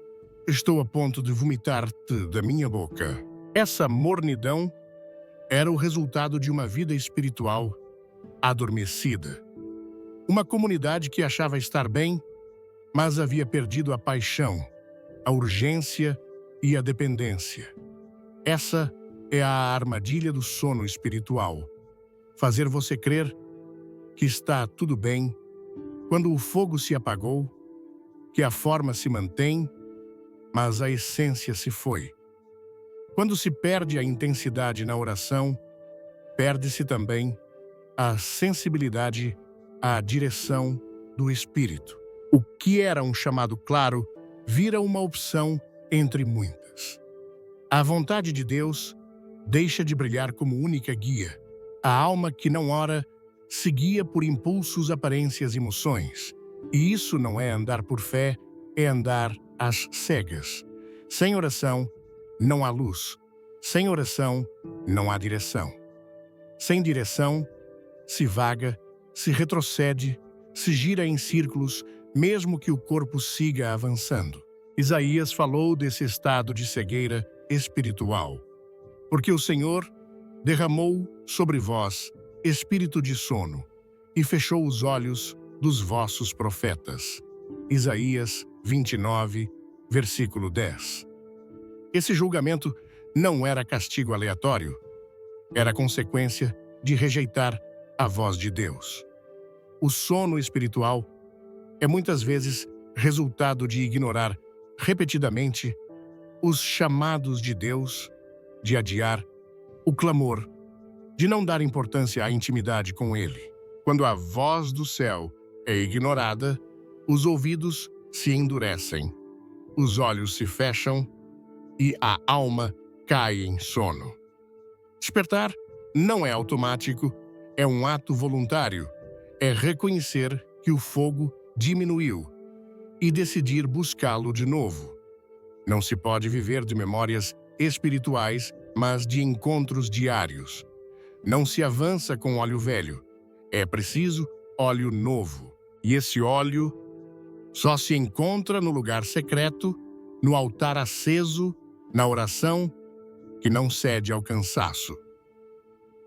estou a ponto de vomitar-te da minha boca. Essa mornidão era o resultado de uma vida espiritual adormecida. Uma comunidade que achava estar bem, mas havia perdido a paixão, a urgência e a dependência. Essa é a armadilha do sono espiritual. Fazer você crer que está tudo bem quando o fogo se apagou, que a forma se mantém, mas a essência se foi. Quando se perde a intensidade na oração, perde-se também a sensibilidade à direção do Espírito. O que era um chamado claro vira uma opção entre muitas. A vontade de Deus deixa de brilhar como única guia. A alma que não ora se guia por impulsos, aparências e emoções. E isso não é andar por fé, é andar às cegas. Sem oração, não há luz. Sem oração, não há direção. Sem direção, se vaga, se retrocede, se gira em círculos, mesmo que o corpo siga avançando. Isaías falou desse estado de cegueira espiritual. Porque o Senhor derramou sobre vós espírito de sono e fechou os olhos dos vossos profetas. Isaías 29, versículo 10. Esse julgamento não era castigo aleatório, era consequência de rejeitar a voz de Deus. O sono espiritual é muitas vezes resultado de ignorar repetidamente os chamados de Deus, de adiar o clamor, de não dar importância à intimidade com Ele. Quando a voz do céu é ignorada, os ouvidos se endurecem, os olhos se fecham e a alma cai em sono. Despertar não é automático, é um ato voluntário, é reconhecer que o fogo diminuiu e decidir buscá-lo de novo. Não se pode viver de memórias espirituais, mas de encontros diários. Não se avança com óleo velho. É preciso óleo novo. E esse óleo só se encontra no lugar secreto, no altar aceso, na oração que não cede ao cansaço.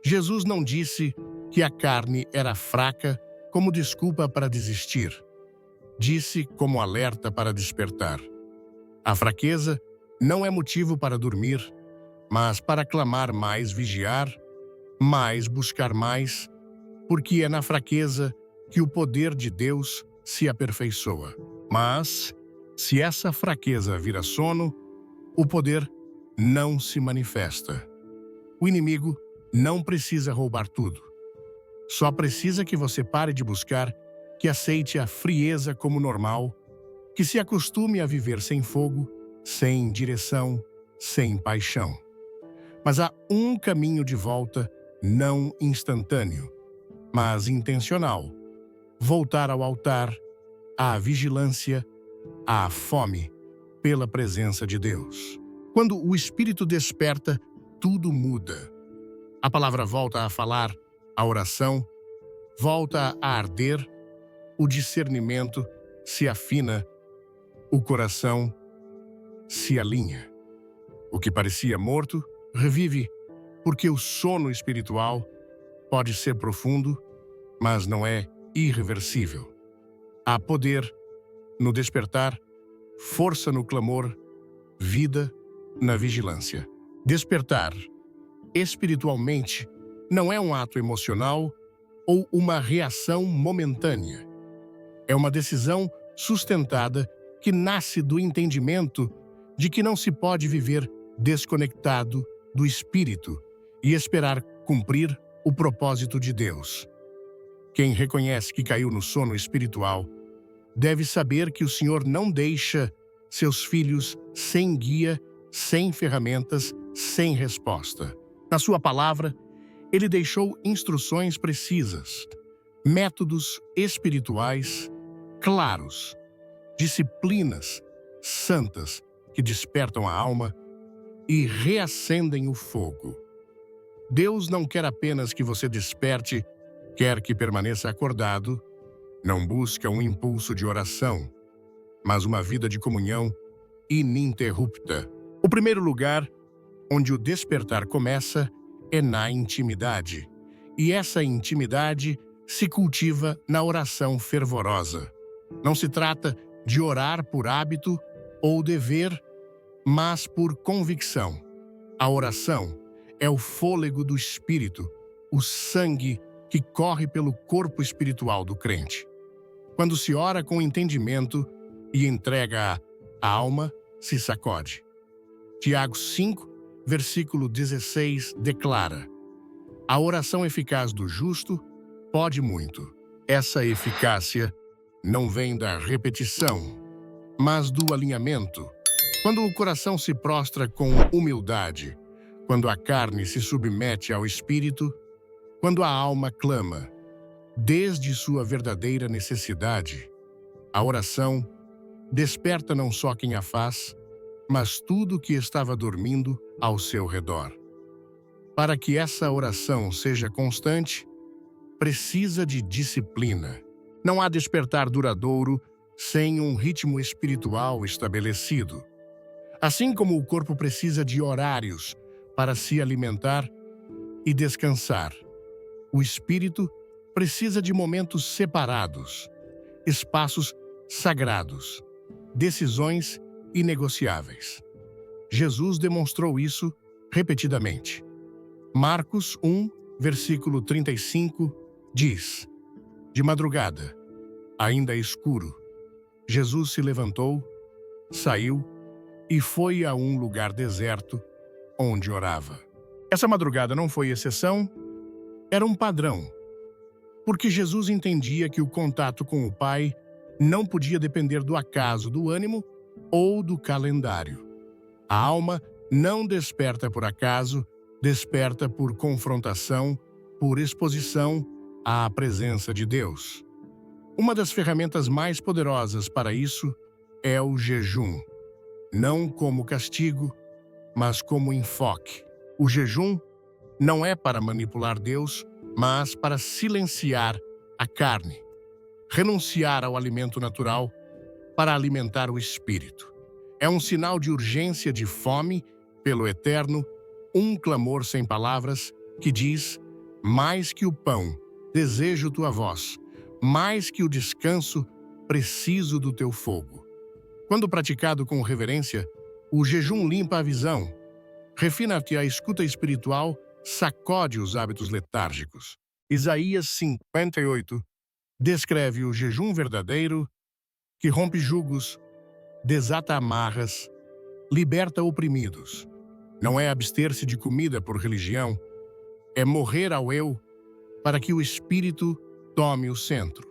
Jesus não disse que a carne era fraca como desculpa para desistir. Disse como alerta para despertar. A fraqueza não é motivo para dormir, mas para clamar mais, vigiar, mais, buscar mais, porque é na fraqueza que o poder de Deus se aperfeiçoa. Mas, se essa fraqueza vira sono, o poder não se manifesta. O inimigo não precisa roubar tudo. Só precisa que você pare de buscar, que aceite a frieza como normal, que se acostume a viver sem fogo, sem direção, sem paixão. Mas há um caminho de volta, não instantâneo, mas intencional. Voltar ao altar, à vigilância, à fome pela presença de Deus. Quando o Espírito desperta, tudo muda. A palavra volta a falar, a oração volta a arder, o discernimento se afina, o coração se alinha. O que parecia morto revive, porque o sono espiritual pode ser profundo, mas não é irreversível. Há poder no despertar, força no clamor, vida na vigilância. Despertar espiritualmente não é um ato emocional ou uma reação momentânea. É uma decisão sustentada que nasce do entendimento de que não se pode viver desconectado do Espírito e esperar cumprir o propósito de Deus. Quem reconhece que caiu no sono espiritual deve saber que o Senhor não deixa seus filhos sem guia, sem ferramentas, sem resposta. Na sua palavra, ele deixou instruções precisas, métodos espirituais claros, disciplinas santas que despertam a alma e reacendem o fogo. Deus não quer apenas que você desperte, quer que permaneça acordado. Não busca um impulso de oração, mas uma vida de comunhão ininterrupta. O primeiro lugar onde o despertar começa é na intimidade. E essa intimidade se cultiva na oração fervorosa. Não se trata de orar por hábito ou dever, mas por convicção. A oração é o fôlego do espírito, o sangue que corre pelo corpo espiritual do crente. Quando se ora com entendimento e entrega a alma, se sacode. Tiago 5, versículo 16, declara: a oração eficaz do justo pode muito. Essa eficácia não vem da repetição, mas do alinhamento. Quando o coração se prostra com humildade, quando a carne se submete ao espírito, quando a alma clama, desde sua verdadeira necessidade, a oração desperta não só quem a faz, mas tudo que estava dormindo ao seu redor. Para que essa oração seja constante, precisa de disciplina. Não há despertar duradouro sem um ritmo espiritual estabelecido. Assim como o corpo precisa de horários para se alimentar e descansar, o espírito precisa de momentos separados, espaços sagrados, decisões inegociáveis. Jesus demonstrou isso repetidamente. Marcos 1, versículo 35, diz: de madrugada, ainda escuro, Jesus se levantou, saiu e foi a um lugar deserto, onde orava. Essa madrugada não foi exceção, era um padrão, porque Jesus entendia que o contato com o Pai não podia depender do acaso do ânimo ou do calendário. A alma não desperta por acaso, desperta por confrontação, por exposição à presença de Deus. Uma das ferramentas mais poderosas para isso é o jejum. Não como castigo, mas como enfoque. O jejum não é para manipular Deus, mas para silenciar a carne, renunciar ao alimento natural para alimentar o espírito. É um sinal de urgência, de fome pelo eterno, um clamor sem palavras que diz: mais que o pão, desejo tua voz, mais que o descanso, preciso do teu fogo. Quando praticado com reverência, o jejum limpa a visão, refina-te a escuta espiritual, sacode os hábitos letárgicos. Isaías 58 descreve o jejum verdadeiro que rompe jugos, desata amarras, liberta oprimidos. Não é abster-se de comida por religião, é morrer ao eu para que o espírito tome o centro.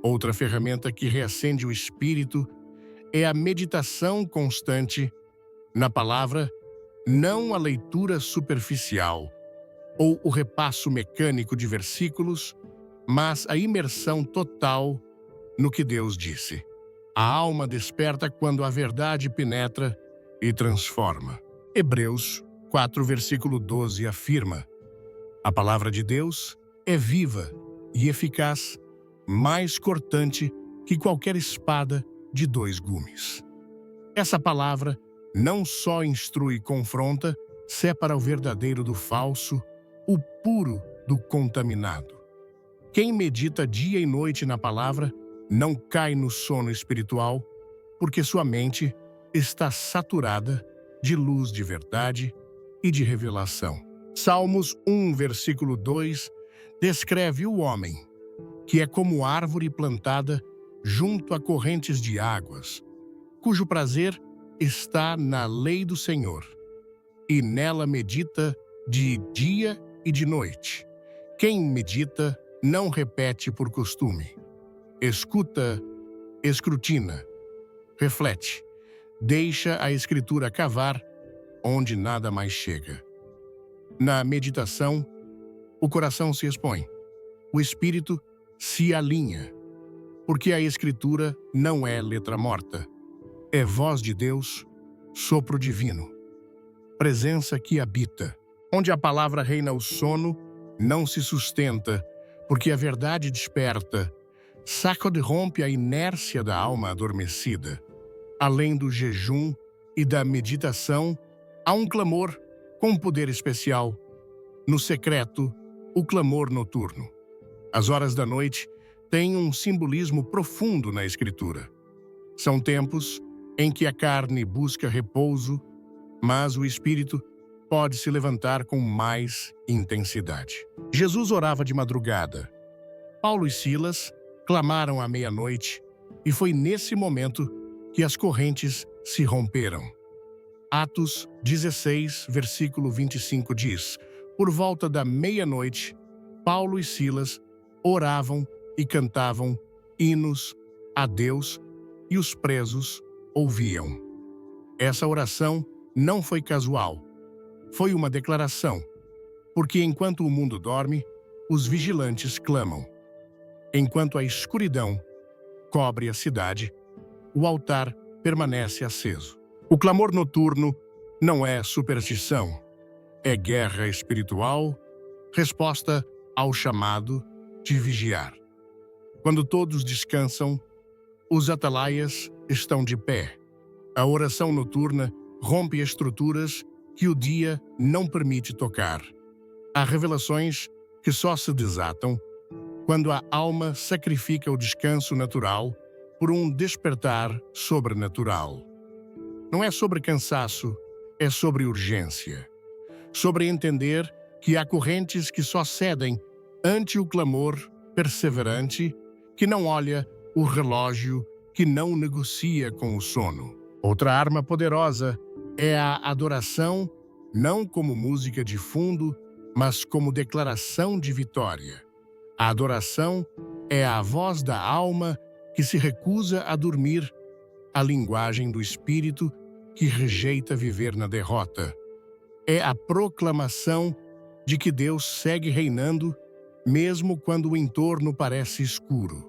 Outra ferramenta que reacende o espírito é a meditação constante na palavra, não a leitura superficial ou o repasso mecânico de versículos, mas a imersão total no que Deus disse. A alma desperta quando a verdade penetra e transforma. Hebreus 4, versículo 12 afirma: a palavra de Deus é viva e eficaz, mais cortante que qualquer espada de 2 gumes. Essa palavra não só instrui e confronta, separa o verdadeiro do falso, o puro do contaminado. Quem medita dia e noite na palavra não cai no sono espiritual, porque sua mente está saturada de luz de verdade e de revelação. Salmos 1, versículo 2, descreve o homem, que é como árvore plantada junto a correntes de águas, cujo prazer está na lei do Senhor, e nela medita de dia e de noite. Quem medita não repete por costume. Escuta escrutina, reflete, deixa a Escritura cavar onde nada mais chega. Na meditação, o coração se expõe, o espírito se alinha, porque a Escritura não é letra morta, é voz de Deus, sopro divino, presença que habita. Onde a palavra reina o sono, não se sustenta, porque a verdade desperta, sacode e rompe a inércia da alma adormecida. Além do jejum e da meditação, há um clamor com poder especial. No secreto, o clamor noturno. As horas da noite têm um simbolismo profundo na Escritura. São tempos em que a carne busca repouso, mas o espírito pode se levantar com mais intensidade. Jesus orava de madrugada. Paulo e Silas clamaram à meia-noite, e foi nesse momento que as correntes se romperam. Atos 16, versículo 25 diz: por volta da meia-noite, Paulo e Silas oravam e cantavam hinos a Deus, e os presos ouviam. Essa oração não foi casual. Foi uma declaração, porque enquanto o mundo dorme, os vigilantes clamam. Enquanto a escuridão cobre a cidade, o altar permanece aceso. O clamor noturno não é superstição, é guerra espiritual, resposta ao chamado de vigiar. Quando todos descansam, os atalaias estão de pé. A oração noturna rompe estruturas que o dia não permite tocar. Há revelações que só se desatam quando a alma sacrifica o descanso natural por um despertar sobrenatural. Não é sobre cansaço, é sobre urgência. Sobre entender que há correntes que só cedem ante o clamor perseverante, que não olha o relógio, que não negocia com o sono. Outra arma poderosa é a adoração, não como música de fundo, mas como declaração de vitória. A adoração é a voz da alma que se recusa a dormir, a linguagem do espírito que rejeita viver na derrota. É a proclamação de que Deus segue reinando, mesmo quando o entorno parece escuro.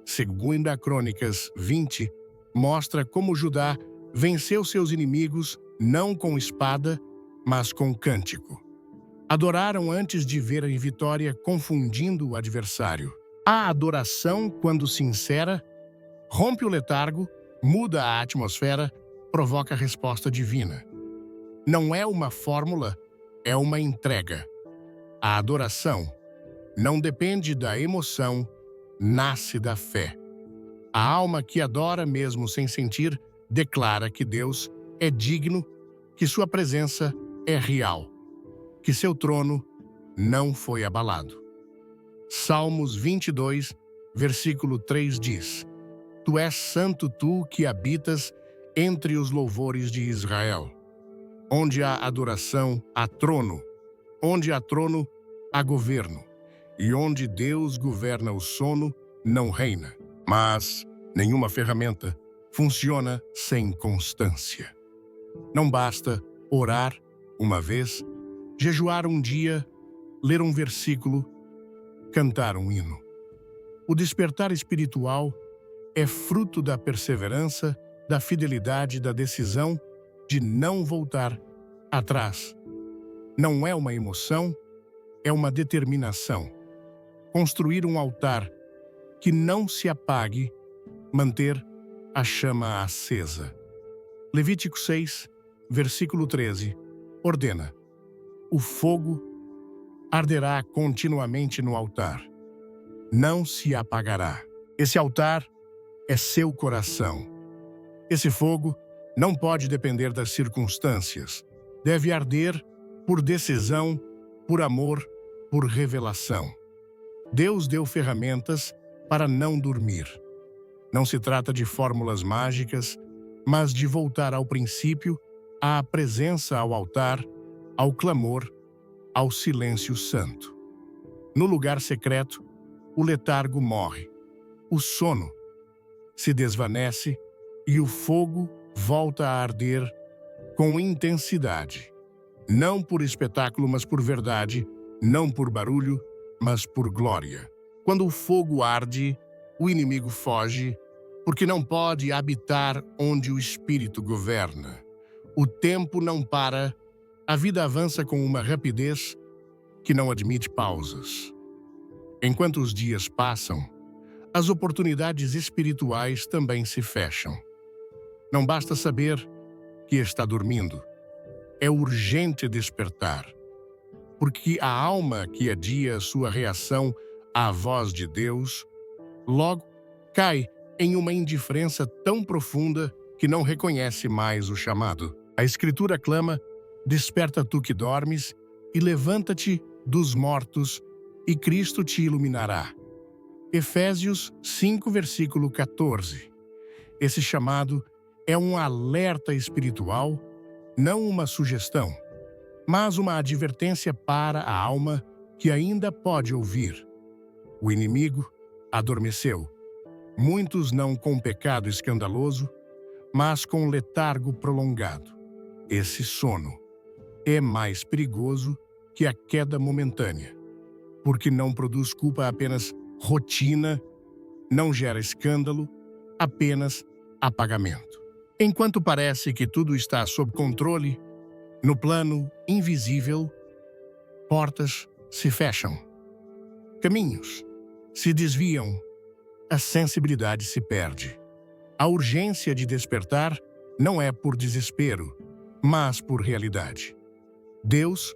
Segunda Crônicas 20 mostra como Judá venceu seus inimigos não com espada, mas com cântico. Adoraram antes de ver a vitória, confundindo o adversário. A adoração, quando sincera, rompe o letargo, muda a atmosfera, provoca a resposta divina. Não é uma fórmula, é uma entrega. A adoração não depende da emoção, nasce da fé. A alma que adora mesmo sem sentir, declara que Deus é digno, que sua presença é real, que seu trono não foi abalado. Salmos 22, versículo 3 diz: Tu és santo, tu que habitas entre os louvores de Israel. Onde há adoração, há trono. Onde há trono, há governo. E onde Deus governa o sono, não reina. Mas nenhuma ferramenta funciona sem constância. Não basta orar uma vez, jejuar um dia, ler um versículo, cantar um hino. O despertar espiritual é fruto da perseverança, da fidelidade, da decisão de não voltar atrás. Não é uma emoção, é uma determinação. Construir um altar que não se apague, manter a chama acesa. Levítico 6, versículo 13, ordena: o fogo arderá continuamente no altar. Não se apagará. Esse altar é seu coração. Esse fogo não pode depender das circunstâncias. Deve arder por decisão, por amor, por revelação. Deus deu ferramentas para não dormir. Não se trata de fórmulas mágicas, mas de voltar ao princípio, à presença ao altar, ao clamor, ao silêncio santo. No lugar secreto, o letargo morre. O sono se desvanece e o fogo volta a arder com intensidade. Não por espetáculo, mas por verdade, não por barulho, mas por glória. Quando o fogo arde, o inimigo foge, porque não pode habitar onde o Espírito governa. O tempo não para, a vida avança com uma rapidez que não admite pausas. Enquanto os dias passam, as oportunidades espirituais também se fecham. Não basta saber que está dormindo. É urgente despertar, porque a alma que adia sua reação à voz de Deus, logo cai em uma indiferença tão profunda que não reconhece mais o chamado. A Escritura clama: desperta tu que dormes e levanta-te dos mortos, e Cristo te iluminará. Efésios 5, versículo 14. Esse chamado é um alerta espiritual, não uma sugestão, mas uma advertência para a alma que ainda pode ouvir. O inimigo adormeceu. Muitos não com pecado escandaloso, mas com letargo prolongado. Esse sono é mais perigoso que a queda momentânea, porque não produz culpa, apenas rotina, não gera escândalo, apenas apagamento. Enquanto parece que tudo está sob controle, no plano invisível, portas se fecham, caminhos se desviam, a sensibilidade se perde. A urgência de despertar não é por desespero, mas por realidade. Deus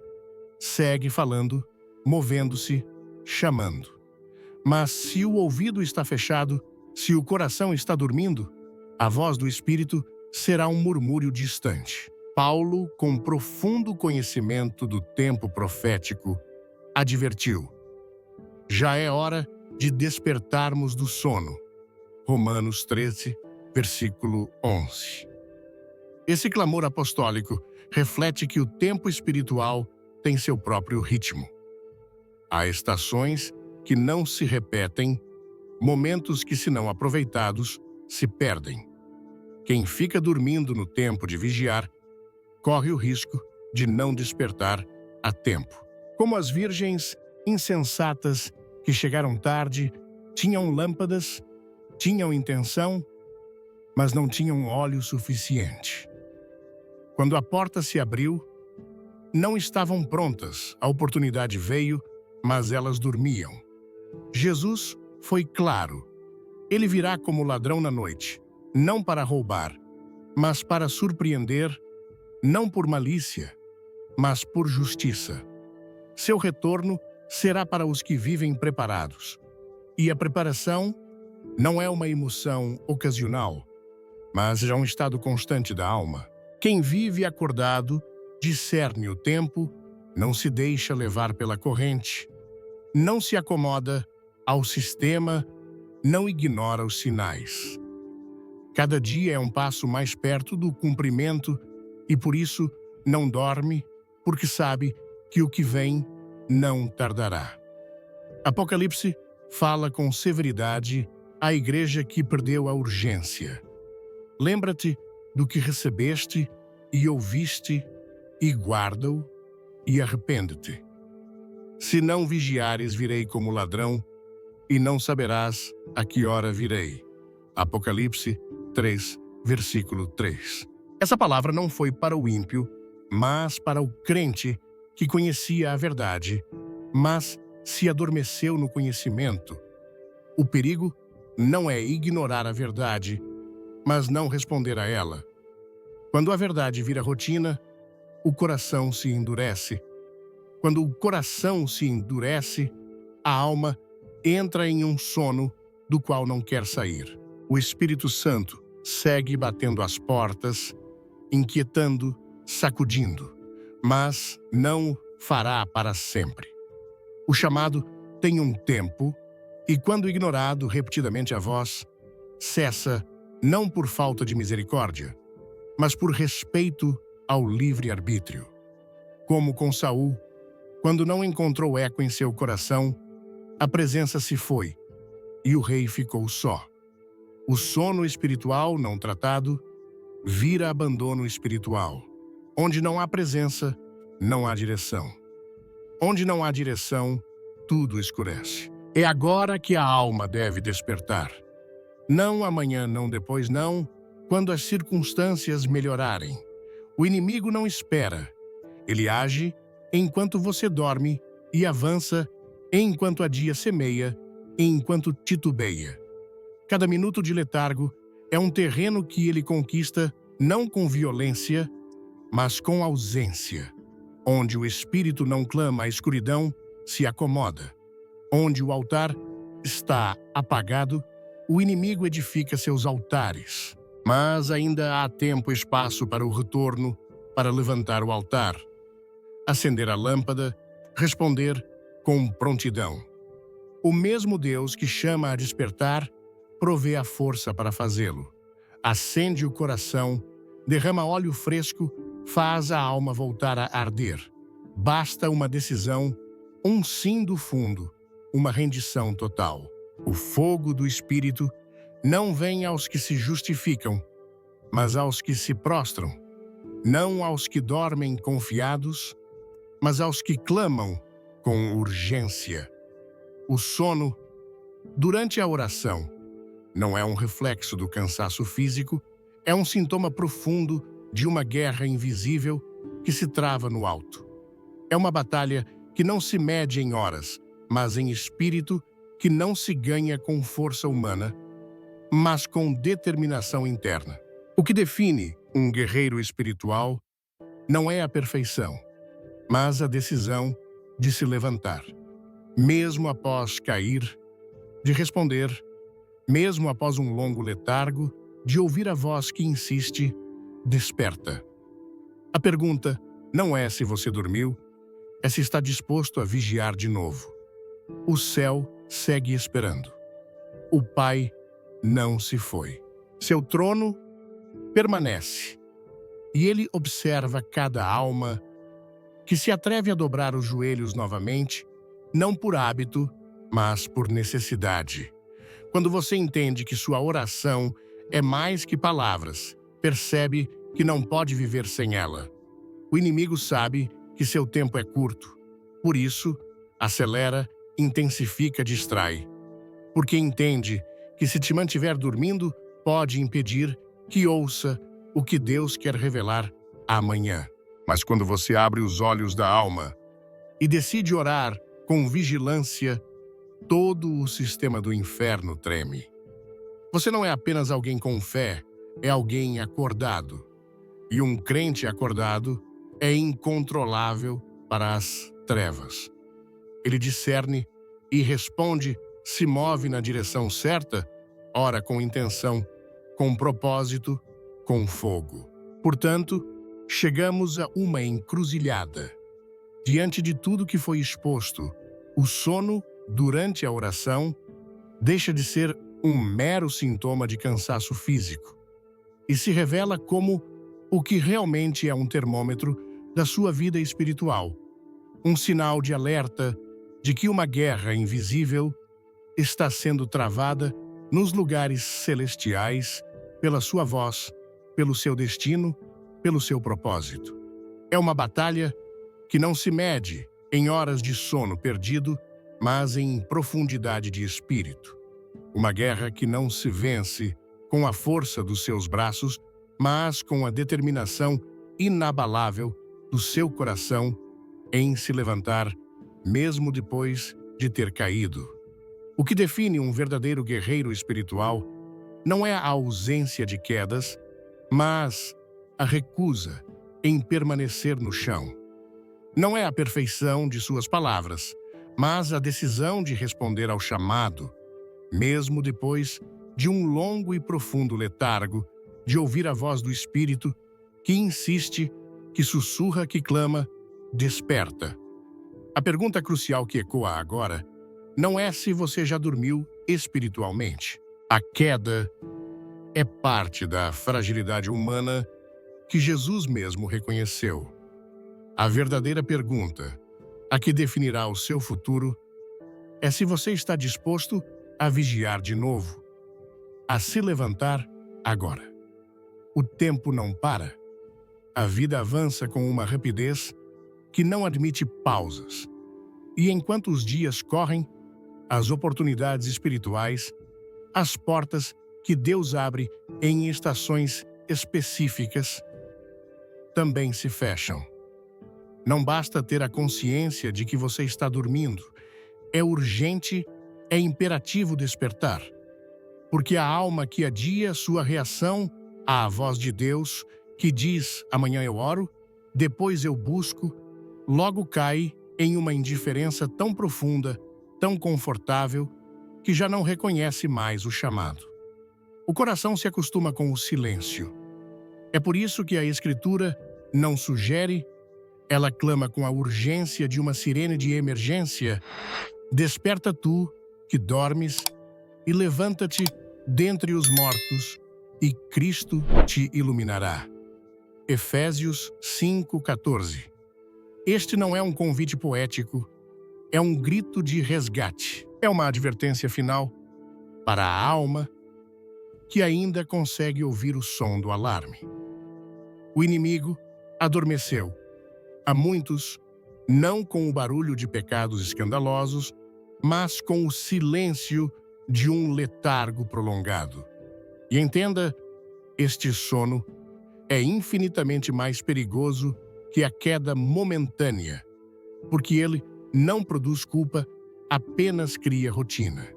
segue falando, movendo-se, chamando. Mas se o ouvido está fechado, se o coração está dormindo, a voz do Espírito será um murmúrio distante. Paulo, com profundo conhecimento do tempo profético, advertiu: já é hora de despertarmos do sono. Romanos 13, versículo 11. Esse clamor apostólico reflete que o tempo espiritual tem seu próprio ritmo. Há estações que não se repetem, momentos que, se não aproveitados, se perdem. Quem fica dormindo no tempo de vigiar, corre o risco de não despertar a tempo. Como as virgens insensatas que chegaram tarde, tinham lâmpadas, tinham intenção, mas não tinham óleo suficiente. Quando a porta se abriu, não estavam prontas, a oportunidade veio, mas elas dormiam. Jesus foi claro: ele virá como ladrão na noite, não para roubar, mas para surpreender, não por malícia, mas por justiça. Seu retorno será para os que vivem preparados. E a preparação não é uma emoção ocasional, mas é um estado constante da alma. Quem vive acordado discerne o tempo, não se deixa levar pela corrente, não se acomoda ao sistema, não ignora os sinais. Cada dia é um passo mais perto do cumprimento e por isso não dorme, porque sabe que o que vem não tardará. Apocalipse fala com severidade à igreja que perdeu a urgência. Lembra-te do que recebeste e ouviste, e guarda-o, e arrepende-te. Se não vigiares, virei como ladrão, e não saberás a que hora virei. Apocalipse 3, versículo 3. Essa palavra não foi para o ímpio, mas para o crente que conhecia a verdade, mas se adormeceu no conhecimento. O perigo não é ignorar a verdade, mas não responder a ela. Quando a verdade vira rotina, o coração se endurece. Quando o coração se endurece, a alma entra em um sono do qual não quer sair. O Espírito Santo segue batendo as portas, inquietando, sacudindo, mas não fará para sempre. O chamado tem um tempo, e quando ignorado repetidamente a voz, cessa não por falta de misericórdia, mas por respeito ao livre-arbítrio. Como com Saul, quando não encontrou eco em seu coração, a presença se foi, e o rei ficou só. O sono espiritual não tratado vira abandono espiritual. Onde não há presença, não há direção. Onde não há direção, tudo escurece. É agora que a alma deve despertar. Não amanhã, não depois, não, quando as circunstâncias melhorarem. O inimigo não espera. Ele age enquanto você dorme e avança enquanto a dia semeia, enquanto titubeia. Cada minuto de letargo é um terreno que ele conquista não com violência, mas com ausência. Onde o espírito não clama, a escuridão se acomoda. Onde o altar está apagado, o inimigo edifica seus altares. Mas ainda há tempo e espaço para o retorno, para levantar o altar, acender a lâmpada, responder com prontidão. O mesmo Deus que chama a despertar, provê a força para fazê-lo. Acende o coração, derrama óleo fresco, faz a alma voltar a arder. Basta uma decisão, um sim do fundo, uma rendição total. O fogo do Espírito não vem aos que se justificam, mas aos que se prostram. Não aos que dormem confiados, mas aos que clamam com urgência. O sono, durante a oração, não é um reflexo do cansaço físico, é um sintoma profundo de uma guerra invisível que se trava no alto. É uma batalha que não se mede em horas, mas em espírito, que não se ganha com força humana, mas com determinação interna. O que define um guerreiro espiritual não é a perfeição, mas a decisão de se levantar, mesmo após cair, de responder, mesmo após um longo letargo, de ouvir a voz que insiste, desperta. A pergunta não é se você dormiu, é se está disposto a vigiar de novo. O céu segue esperando. O Pai não se foi. Seu trono permanece. E ele observa cada alma que se atreve a dobrar os joelhos novamente, não por hábito, mas por necessidade. Quando você entende que sua oração é mais que palavras, percebe que não pode viver sem ela. O inimigo sabe que seu tempo é curto. Por isso, acelera, intensifica, distrai. Porque entende que se te mantiver dormindo, pode impedir que ouça o que Deus quer revelar amanhã. Mas quando você abre os olhos da alma e decide orar com vigilância, todo o sistema do inferno treme. Você não é apenas alguém com fé, é alguém acordado. E um crente acordado é incontrolável para as trevas. Ele discerne e responde, se move na direção certa, ora com intenção, com propósito, com fogo. Portanto, chegamos a uma encruzilhada. Diante de tudo que foi exposto, o sono, durante a oração, deixa de ser um mero sintoma de cansaço físico e se revela como o que realmente é um termômetro da sua vida espiritual, um sinal de alerta de que uma guerra invisível está sendo travada nos lugares celestiais pela sua voz, pelo seu destino, pelo seu propósito. É uma batalha que não se mede em horas de sono perdido, mas em profundidade de espírito. Uma guerra que não se vence com a força dos seus braços, mas com a determinação inabalável do seu coração em se levantar, mesmo depois de ter caído. O que define um verdadeiro guerreiro espiritual não é a ausência de quedas, mas a recusa em permanecer no chão. Não é a perfeição de suas palavras, mas a decisão de responder ao chamado, mesmo depois de um longo e profundo letargo, de ouvir a voz do Espírito que insiste, que sussurra, que clama, desperta. A pergunta crucial que ecoa agora não é se você já dormiu espiritualmente. A queda é parte da fragilidade humana que Jesus mesmo reconheceu. A verdadeira pergunta, a que definirá o seu futuro, é se você está disposto a vigiar de novo, a se levantar agora. O tempo não para. A vida avança com uma rapidez que não admite pausas. E enquanto os dias correm, as oportunidades espirituais, as portas que Deus abre em estações específicas, também se fecham. Não basta ter a consciência de que você está dormindo. É urgente, é imperativo despertar. Porque a alma que adia sua reação à voz de Deus, que diz, amanhã eu oro, depois eu busco, logo cai em uma indiferença tão profunda, tão confortável, que já não reconhece mais o chamado. O coração se acostuma com o silêncio. É por isso que a Escritura não sugere, ela clama com a urgência de uma sirene de emergência: desperta tu, que dormes, e levanta-te dentre os mortos, e Cristo te iluminará. Efésios 5:14. Este não é um convite poético, é um grito de resgate. É uma advertência final para a alma que ainda consegue ouvir o som do alarme. O inimigo adormeceu. A muitos, não com o barulho de pecados escandalosos, mas com o silêncio de um letargo prolongado. E entenda, este sono é infinitamente mais perigoso que a queda momentânea, porque ele não produz culpa, apenas cria rotina.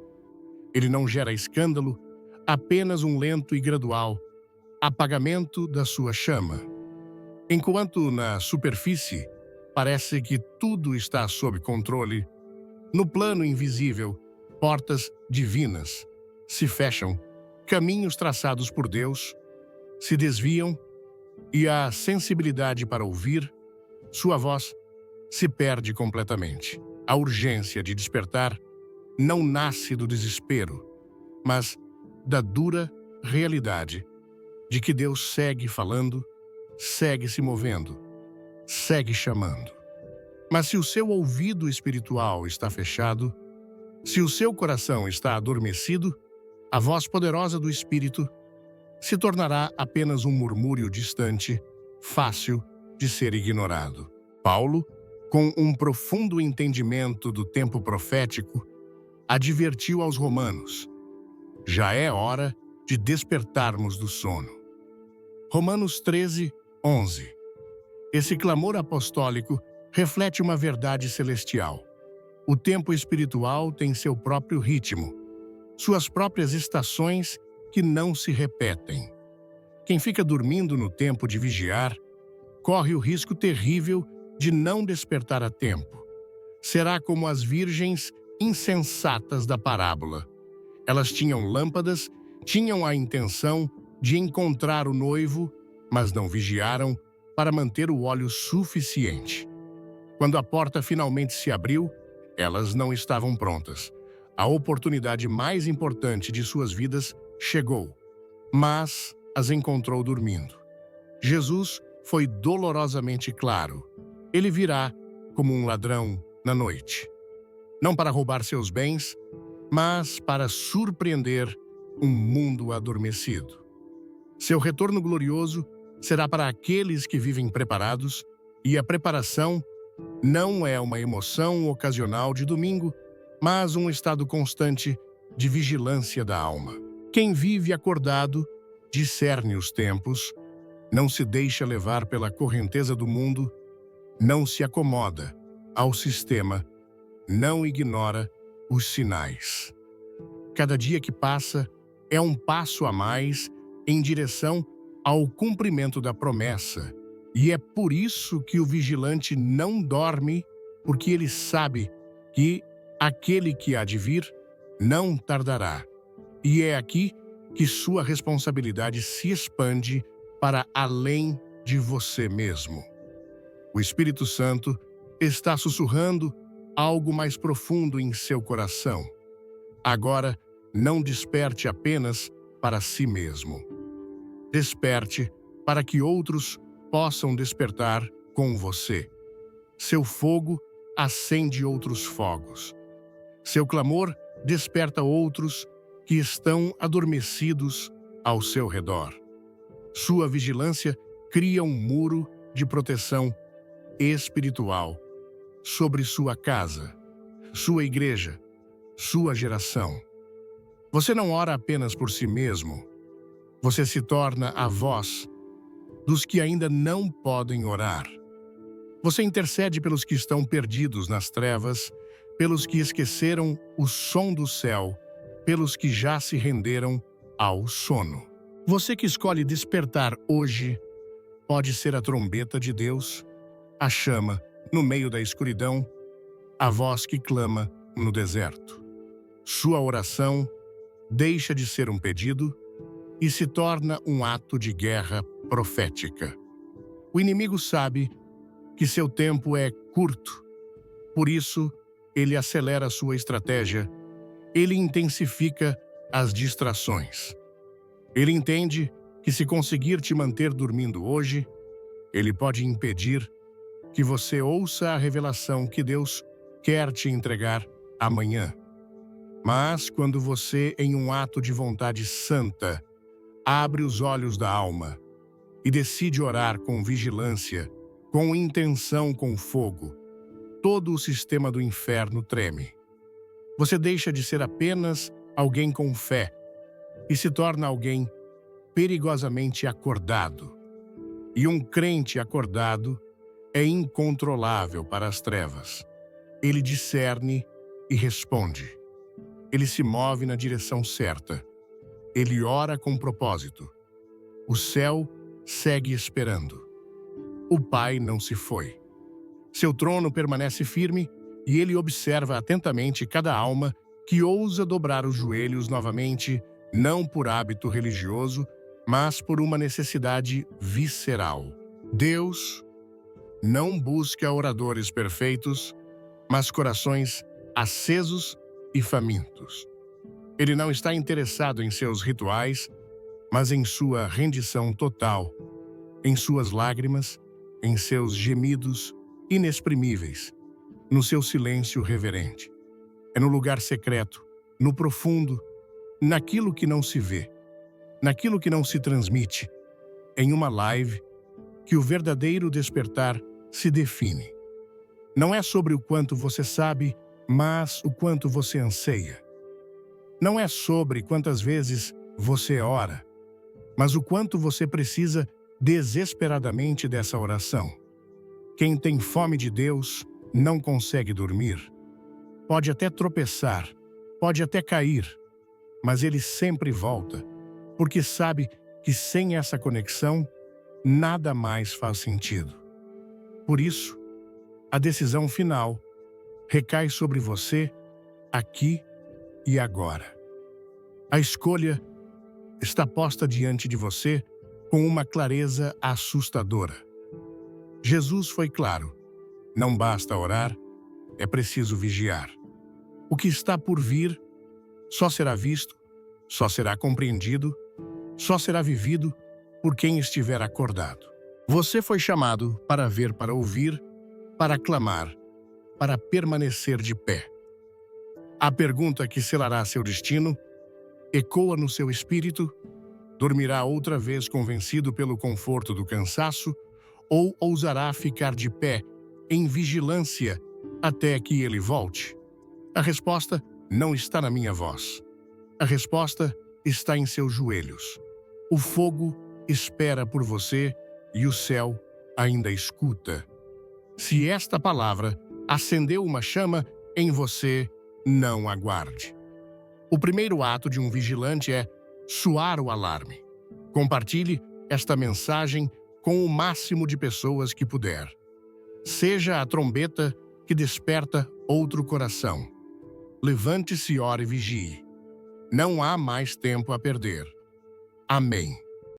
Ele não gera escândalo, apenas um lento e gradual apagamento da sua chama. Enquanto na superfície parece que tudo está sob controle, no plano invisível, portas divinas se fecham, caminhos traçados por Deus se desviam e a sensibilidade para ouvir sua voz se perde completamente. A urgência de despertar não nasce do desespero, mas da dura realidade de que Deus segue falando, segue se movendo, segue chamando. Mas se o seu ouvido espiritual está fechado, se o seu coração está adormecido, a voz poderosa do Espírito se tornará apenas um murmúrio distante, fácil de ser ignorado. Paulo, com um profundo entendimento do tempo profético, advertiu aos romanos: já é hora de despertarmos do sono. Romanos 13:11. Esse clamor apostólico reflete uma verdade celestial. O tempo espiritual tem seu próprio ritmo, suas próprias estações que não se repetem. Quem fica dormindo no tempo de vigiar corre o risco terrível de não despertar a tempo. Será como as virgens insensatas da parábola. Elas tinham lâmpadas, tinham a intenção de encontrar o noivo, mas não vigiaram para manter o óleo suficiente. Quando a porta finalmente se abriu, elas não estavam prontas. A oportunidade mais importante de suas vidas chegou, mas as encontrou dormindo. Jesus foi dolorosamente claro. Ele virá como um ladrão na noite. Não para roubar seus bens, mas para surpreender um mundo adormecido. Seu retorno glorioso será para aqueles que vivem preparados, e a preparação não é uma emoção ocasional de domingo, mas um estado constante de vigilância da alma. Quem vive acordado discerne os tempos, não se deixa levar pela correnteza do mundo, não se acomoda ao sistema, não ignora os sinais. Cada dia que passa é um passo a mais em direção ao cumprimento da promessa. E é por isso que o vigilante não dorme, porque ele sabe que aquele que há de vir não tardará. E é aqui que sua responsabilidade se expande para além de você mesmo. O Espírito Santo está sussurrando algo mais profundo em seu coração. Agora, não desperte apenas para si mesmo. Desperte para que outros possam despertar com você. Seu fogo acende outros fogos. Seu clamor desperta outros que estão adormecidos ao seu redor. Sua vigilância cria um muro de proteção espiritual sobre sua casa, sua igreja, sua geração. Você não ora apenas por si mesmo. Você se torna a voz dos que ainda não podem orar. Você intercede pelos que estão perdidos nas trevas, pelos que esqueceram o som do céu, pelos que já se renderam ao sono. Você que escolhe despertar hoje pode ser a trombeta de Deus, a chama no meio da escuridão, a voz que clama no deserto. Sua oração deixa de ser um pedido e se torna um ato de guerra profética. O inimigo sabe que seu tempo é curto, por isso ele acelera sua estratégia, ele intensifica as distrações. Ele entende que se conseguir te manter dormindo hoje, ele pode impedir que você ouça a revelação que Deus quer te entregar amanhã. Mas quando você, em um ato de vontade santa, abre os olhos da alma e decide orar com vigilância, com intenção, com fogo, todo o sistema do inferno treme. Você deixa de ser apenas alguém com fé e se torna alguém perigosamente acordado. E um crente acordado é incontrolável para as trevas. Ele discerne e responde. Ele se move na direção certa. Ele ora com propósito. O céu segue esperando. O Pai não se foi. Seu trono permanece firme e ele observa atentamente cada alma que ousa dobrar os joelhos novamente, não por hábito religioso, mas por uma necessidade visceral. Deus não busca oradores perfeitos, mas corações acesos e famintos. Ele não está interessado em seus rituais, mas em sua rendição total, em suas lágrimas, em seus gemidos inexprimíveis, no seu silêncio reverente. É no lugar secreto, no profundo, naquilo que não se vê, naquilo que não se transmite, em uma live, que o verdadeiro despertar se define. Não é sobre o quanto você sabe, mas o quanto você anseia. Não é sobre quantas vezes você ora, mas o quanto você precisa desesperadamente dessa oração. Quem tem fome de Deus não consegue dormir. Pode até tropeçar, pode até cair, mas ele sempre volta, porque sabe que sem essa conexão, nada mais faz sentido. Por isso, a decisão final recai sobre você aqui e agora. A escolha está posta diante de você com uma clareza assustadora. Jesus foi claro: não basta orar, é preciso vigiar. O que está por vir só será visto, só será compreendido, só será vivido por quem estiver acordado. Você foi chamado para ver, para ouvir, para clamar, para permanecer de pé. A pergunta que selará seu destino ecoa no seu espírito: dormirá outra vez convencido pelo conforto do cansaço ou ousará ficar de pé, em vigilância, até que ele volte? A resposta não está na minha voz. A resposta está em seus joelhos. O fogo espera por você e o céu ainda escuta. Se esta palavra acendeu uma chama em você, não aguarde. O primeiro ato de um vigilante é soar o alarme. Compartilhe esta mensagem com o máximo de pessoas que puder. Seja a trombeta que desperta outro coração. Levante-se, ore e vigie. Não há mais tempo a perder. Amém.